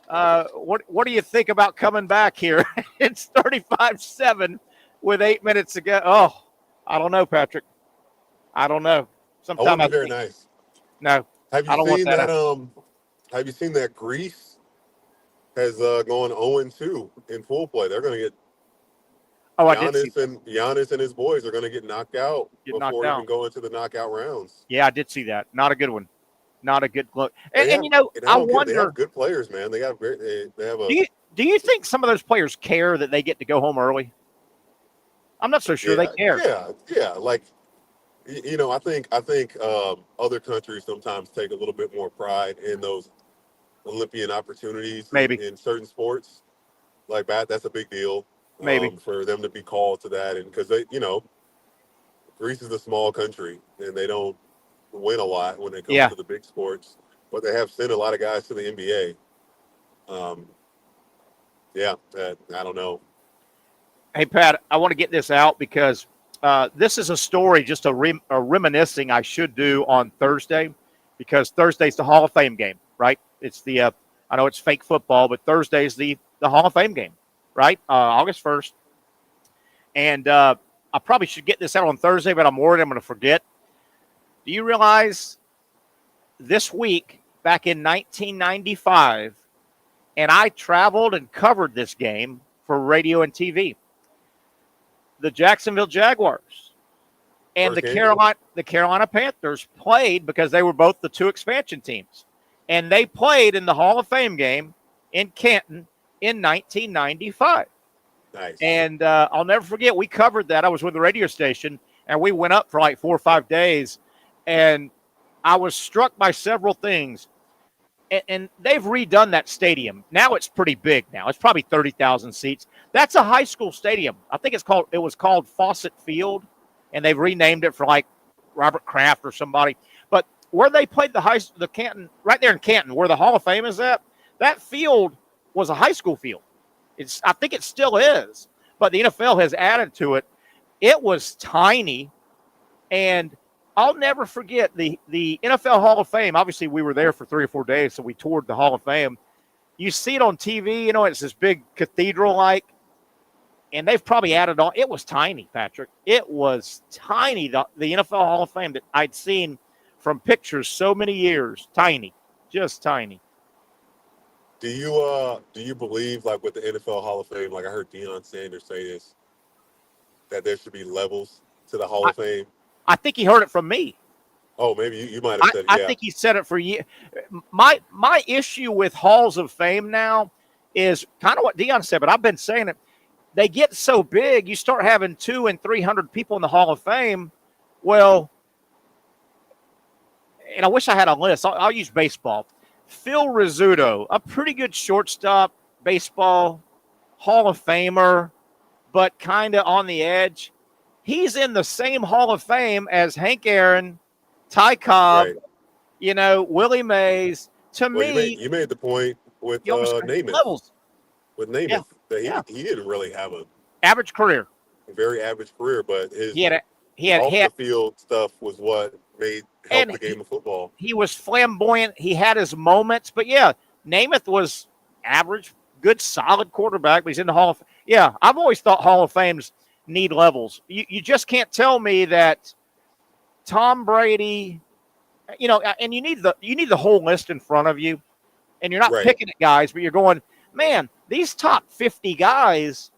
what do you think about coming back here? It's 35-7 with 8 minutes to go. Oh, I don't know, Patrick. I don't know. Sometimes I very nice. No, have you seen that? Have you seen that Greece has gone 0-2 in pool play? They're going to get. Oh, I did see that. Giannis and his boys are going to get knocked out before even going to the knockout rounds. Yeah, I did see that. Not a good one. Not a good look. And I wonder. They have good players, man. They have a. Do you think some of those players care that they get to go home early? I'm not so sure they care. Yeah. Like, I think other countries sometimes take a little bit more pride in those Olympian opportunities. Maybe in certain sports, like that. That's a big deal. Maybe for them to be called to that, and because Greece is a small country and they don't win a lot when it comes to the big sports, but they have sent a lot of guys to the NBA. I don't know. Hey, Pat, I want to get this out because this is a story, just a reminiscing I should do on Thursday, because Thursday's the Hall of Fame game, right? It's the I know it's fake football, but Thursday's the Hall of Fame game, right? August 1st. And I probably should get this out on Thursday, but I'm worried I'm going to forget. Do you realize this week, back in 1995, and I traveled and covered this game for radio and TV, the Jacksonville Jaguars and the Carolina Panthers played, because they were both the two expansion teams, and they played in the Hall of Fame game in Canton in 1995. Nice. And I'll never forget, we covered that. I was with the radio station, and we went up for like 4 or 5 days, and I was struck by several things. And they've redone that stadium. Now it's pretty big now. It's probably 30,000 seats. That's a high school stadium. I think it was called Fawcett Field, and they've renamed it for like Robert Kraft or somebody. But where they played the Canton, right there in Canton, where the Hall of Fame is at, that field was a high school field. I think it still is, but the NFL has added to it. It was tiny, and I'll never forget the NFL Hall of Fame. Obviously, we were there for 3 or 4 days, so we toured the Hall of Fame. You see it on TV, it's this big cathedral-like, and they've probably added on. It was tiny, Patrick. It was tiny, the NFL Hall of Fame that I'd seen from pictures so many years. Tiny, just tiny. Do you believe, like, with the NFL Hall of Fame, like I heard Deion Sanders say this, that there should be levels to the Hall of Fame? I think he heard it from me. Oh, maybe you might have said it. I think he said it for you. My issue with Halls of Fame now is kind of what Deion said, but I've been saying it. They get so big, you start having 200 and 300 people in the Hall of Fame. Well, and I wish I had a list. I'll use baseball. Phil Rizzuto, a pretty good shortstop, baseball, Hall of Famer, but kind of on the edge. He's in the same Hall of Fame as Hank Aaron, Ty Cobb, right. Willie Mays. To me, you made the point with Namath. Levels. With Namath, that he didn't really have a average career, very average career, but his he had the field stuff was what helped the game of football. He was flamboyant. He had his moments, but Namath was average, good, solid quarterback. But he's in the Hall of Fame. Yeah, I've always thought Hall of Fames need levels. You just can't tell me that Tom Brady, and you need the whole list in front of you, and you're not picking at guys, but you're going, man, these top 50 guys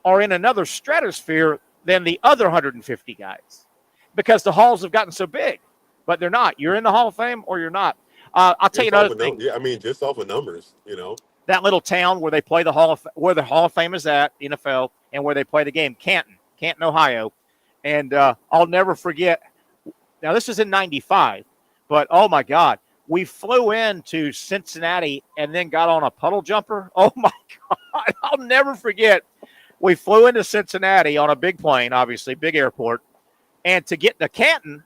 are in another stratosphere than the other 150 guys, because the halls have gotten so big, but they're not. You're in the Hall of Fame or you're not. I'll tell you another thing. Just off of numbers, that little town where they play where the Hall of Fame is at, the NFL, and where they play the game, Canton, Ohio. And I'll never forget. Now, this is in 95, but oh my God, we flew into Cincinnati and then got on a puddle jumper. Oh my God, I'll never forget. We flew into Cincinnati on a big plane, obviously, big airport. And to get to Canton,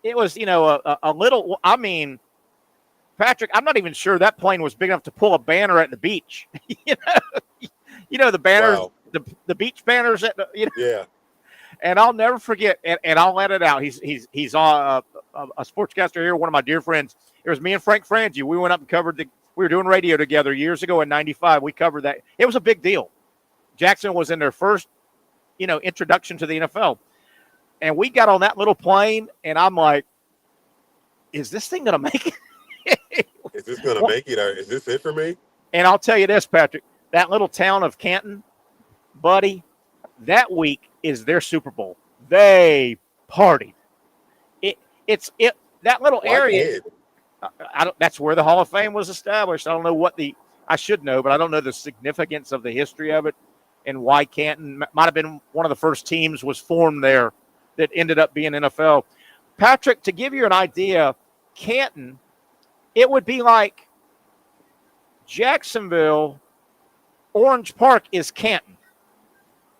it was, a little, Patrick, I'm not even sure that plane was big enough to pull a banner at the beach. The banners, wow. the beach banners at the, Yeah. And I'll never forget, and I'll let it out. He's a sportscaster here, one of my dear friends. It was me and Frank Frangie. We went up and covered we were doing radio together years ago in 95. We covered that. It was a big deal. Jackson was in their first, introduction to the NFL. And we got on that little plane, and I'm like, is this thing going to make it? Is this going to make it? Or is this it for me? And I'll tell you this, Patrick, that little town of Canton, buddy, That week is their Super Bowl. They partied. It's that little area. That's where the Hall of Fame was established. I don't know I should know, but I don't know the significance of the history of it and why Canton might have been one of the first teams was formed there that ended up being NFL. Patrick, to give you an idea, Canton, it would be like Jacksonville, Orange Park is Canton,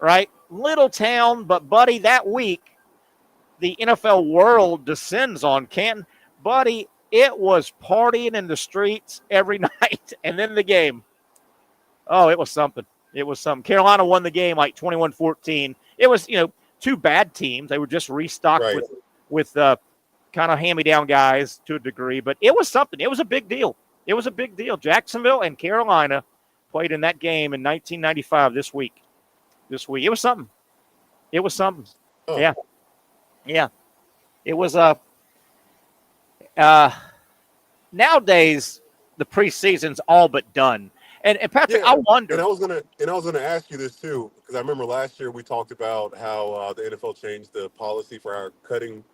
right? Little town, but buddy, that week, the NFL world descends on Canton. Buddy, it was partying in the streets every night, and then the game. Oh, it was something. It was something. Carolina won the game like 21-14. It was, two bad teams. They were just restocked with kind of hand-me-down guys to a degree, but it was something. It was a big deal. It was a big deal. Jacksonville and Carolina played in that game in 1995 this week. It was something. It was something. Oh. Yeah. Yeah. It was nowadays the preseason's all but done. And Patrick, I wonder. And I was gonna ask you this too, because I remember last year we talked about how the NFL changed the policy for our cutting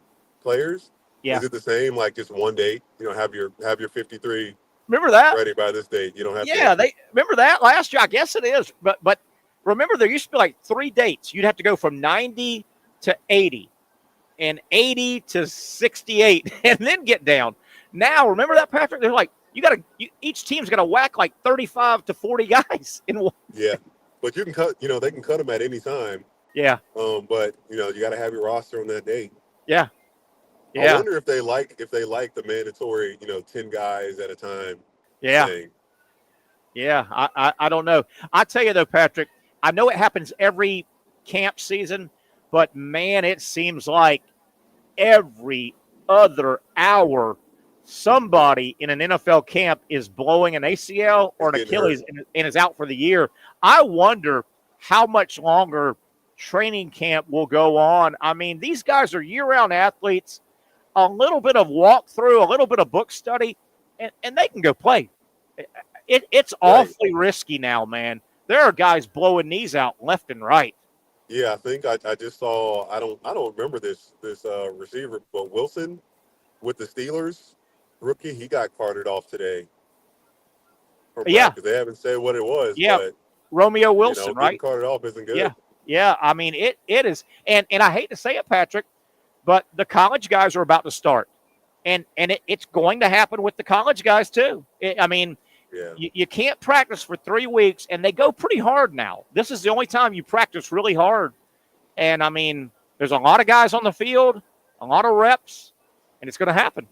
players. Yeah. Is it the same? Like just one date? Have your 53. Remember that? Ready by this date. You don't have. Yeah, they remember that last year. I guess it is, but remember there used to be like 3 dates. You'd have to go from 90 to 80. And 80 to 68, and then get down. Now, remember that, Patrick? They're like, each team's got to whack like 35 to 40 guys in one. Yeah, but you can cut. They can cut them at any time. Yeah. But you got to have your roster on that date. Yeah. Yeah. I wonder if they like the mandatory, 10 guys at a time. Yeah. Thing. Yeah. I don't know. I tell you though, Patrick, I know it happens every camp season. But, man, it seems like every other hour somebody in an NFL camp is blowing an ACL or an Achilles and is out for the year. I wonder how much longer training camp will go on. I mean, these guys are year-round athletes, a little bit of walkthrough, a little bit of book study, and they can go play. It's awfully risky now, man. There are guys blowing knees out left and right. Yeah, I think I just saw. I don't remember this receiver, but Wilson with the Steelers, rookie, he got carted off today. Yeah, because they haven't said what it was. Yeah, but, Romeo Wilson, right? Carted off isn't good. Yeah, yeah. I mean, it is, and I hate to say it, Patrick, but the college guys are about to start, and it's going to happen with the college guys too. Yeah. You can't practice for 3 weeks, and they go pretty hard now. This is the only time you practice really hard. And, there's a lot of guys on the field, a lot of reps, and it's going to happen.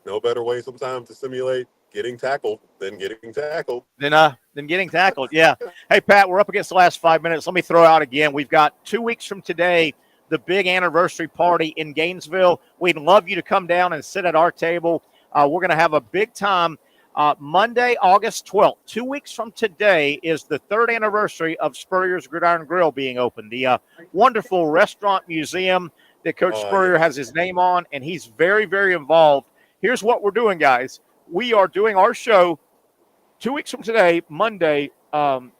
No better way sometimes to simulate getting tackled than getting tackled. Than getting tackled, yeah. Hey, Pat, we're up against the last 5 minutes. Let me throw out again. We've got 2 weeks from today, the big anniversary party in Gainesville. We'd love you to come down and sit at our table. We're going to have a big time. Monday, August 12th, 2 weeks from today, is the 3rd anniversary of Spurrier's Gridiron Grill being opened. The wonderful restaurant museum that Coach Spurrier has his name on, and he's very, very involved. Here's what we're doing, guys. We are doing our show 2 weeks from today, Monday. 2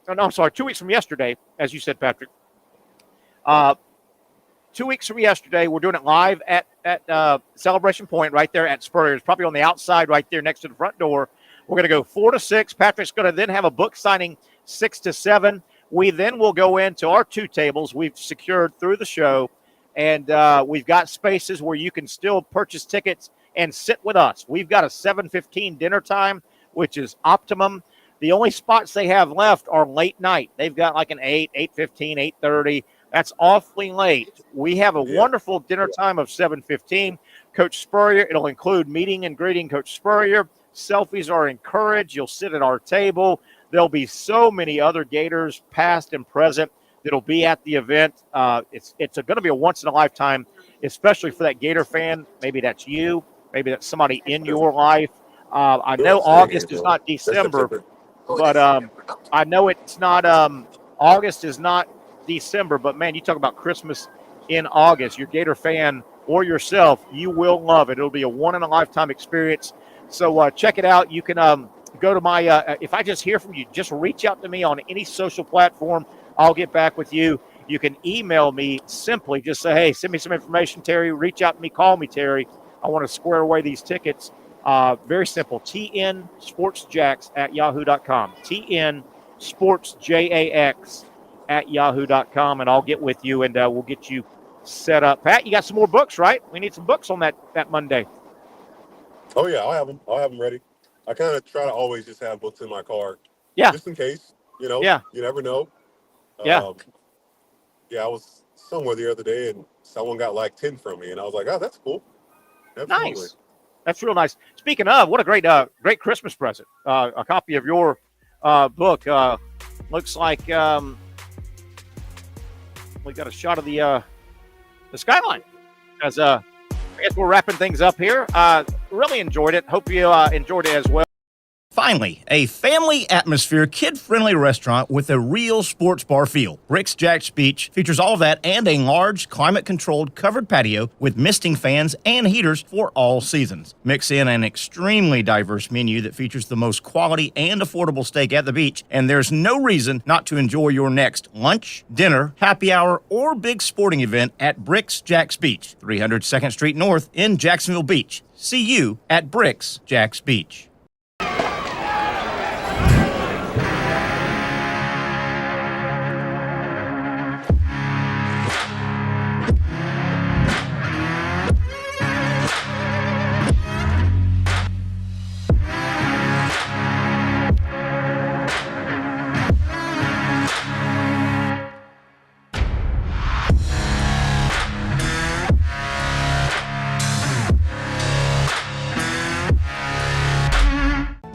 weeks from yesterday, as you said, Patrick. 2 weeks from yesterday, we're doing it live at Celebration Point right there at Spurrier's, probably on the outside right there next to the front door. We're going to go 4 to 6. Patrick's going to then have a book signing 6 to 7. We then will go into our 2 tables we've secured through the show, and we've got spaces where you can still purchase tickets and sit with us. We've got a 7:15 dinner time, which is optimum. The only spots they have left are late night. They've got like an 8, 8:15, 8:30. That's awfully late. We have a wonderful dinner time of 7:15. Coach Spurrier, it'll include meeting and greeting Coach Spurrier. Selfies are encouraged. You'll sit at our table. There'll be so many other Gators, past and present, that'll be at the event. It's going to be a once-in-a-lifetime, especially for that Gator fan. Maybe that's you. Maybe that's somebody in your life. I know August is not December, but I know it's not August is not December, but man, you talk about Christmas in August. Your Gator fan or yourself, you will love it. It'll be a one-in-a-lifetime experience. So check it out. You can go to my if I just hear from you, just reach out to me on any social platform. I'll get back with you. You can email me simply. Just say, hey, send me some information, Terry. Reach out to me. Call me, Terry. I want to square away these tickets. Very simple. tnsportsjax@yahoo.com. tnsportsjax@yahoo.com, and I'll get with you, and we'll get you set up. Pat, you got some more books, right? We need some books on that Monday. Oh, yeah, I'll have them ready. I kind of try to always just have books in my car. Yeah. Just in case, you know. Yeah. You never know. Yeah. I was somewhere the other day, and someone got like 10 from me, and I was like, oh, that's cool. Absolutely. Nice. That's real nice. Speaking of, what a great Christmas present. A copy of your book. Looks like we got a shot of the skyline. As I guess we're wrapping things up here. Really enjoyed it. Hope you enjoyed it as well. Finally, a family atmosphere, kid-friendly restaurant with a real sports bar feel. Bricks Jack's Beach features all of that and a large, climate-controlled covered patio with misting fans and heaters for all seasons. Mix in an extremely diverse menu that features the most quality and affordable steak at the beach, and there's no reason not to enjoy your next lunch, dinner, happy hour, or big sporting event at Bricks Jack's Beach, 300 2nd Street North in Jacksonville Beach. See you at Bricks Jack's Beach.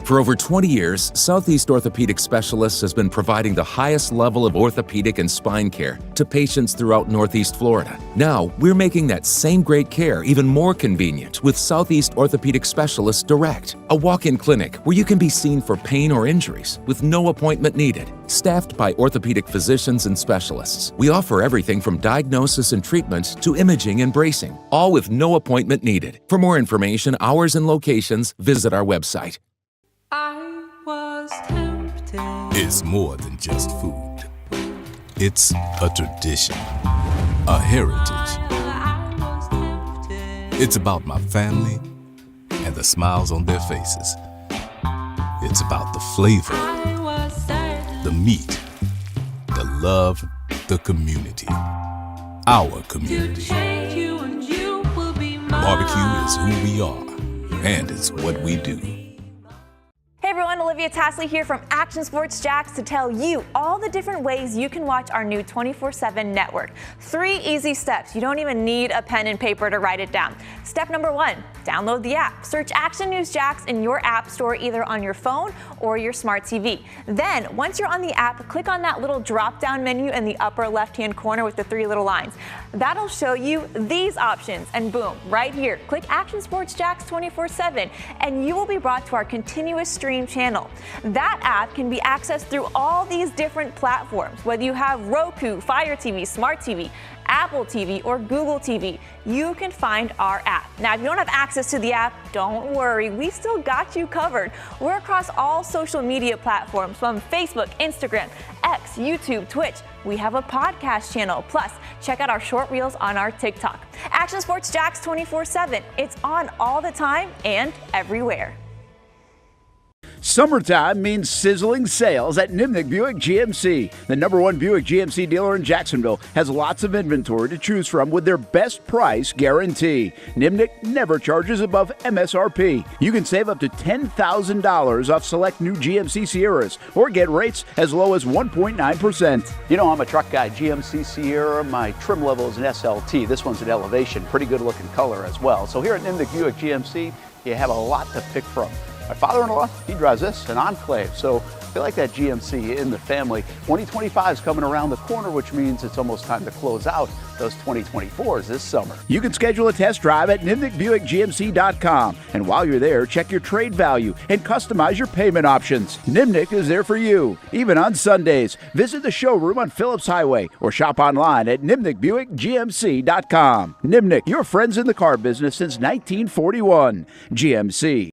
For over 20 years, Southeast Orthopedic Specialists has been providing the highest level of orthopedic and spine care to patients throughout Northeast Florida. Now, we're making that same great care even more convenient with Southeast Orthopedic Specialists Direct, a walk-in clinic where you can be seen for pain or injuries with no appointment needed. Staffed by orthopedic physicians and specialists, we offer everything from diagnosis and treatment to imaging and bracing, all with no appointment needed. For more information, hours, and locations, visit our website. I was tempted. It's more than just food. It's a tradition, a heritage. It's about my family and the smiles on their faces. It's about the flavor, the meat, the love, the community. Our community. Barbecue is who we are, and it's what we do. Hey everyone, Olivia Tasley here from Action Sports Jax to tell you all the different ways you can watch our new 24/7 network. 3 easy steps. You don't even need a pen and paper to write it down. Step number 1, download the app. Search Action News Jax in your app store either on your phone or your smart TV. Then, once you're on the app, click on that little drop-down menu in the upper left-hand corner with the 3 little lines. That'll show you these options, and boom, right here, click Action Sports Jax 24/7, and you will be brought to our continuous stream channel. That app can be accessed through all these different platforms, whether you have Roku, Fire TV, Smart TV, Apple TV, or Google TV. You can find our app. Now, if you don't have access to the app, don't worry, we still got you covered. We're across all social media platforms from Facebook, Instagram, X, YouTube, Twitch. We have a podcast channel. Plus, check out our short reels on our TikTok. Action Sports Jax 24/7. It's on all the time and everywhere. Summertime means sizzling sales at Nimnick Buick GMC. The #1 Buick GMC dealer in Jacksonville has lots of inventory to choose from with their best price guarantee. Nimnick never charges above MSRP. You can save up to $10,000 off select new GMC Sierras or get rates as low as 1.9%. You know, I'm a truck guy. GMC Sierra, my trim level is an SLT. This one's an Elevation. Pretty good looking color as well. So here at Nimnick Buick GMC, you have a lot to pick from. My father-in-law, he drives this, an Enclave, so I like that GMC in the family. 2025 is coming around the corner, which means it's almost time to close out those 2024s this summer. You can schedule a test drive at NimnickBuickGMC.com, and while you're there, check your trade value and customize your payment options. Nimnick is there for you, even on Sundays. Visit the showroom on Phillips Highway or shop online at NimnickBuickGMC.com. Nimnick, your friends in the car business since 1941. GMC.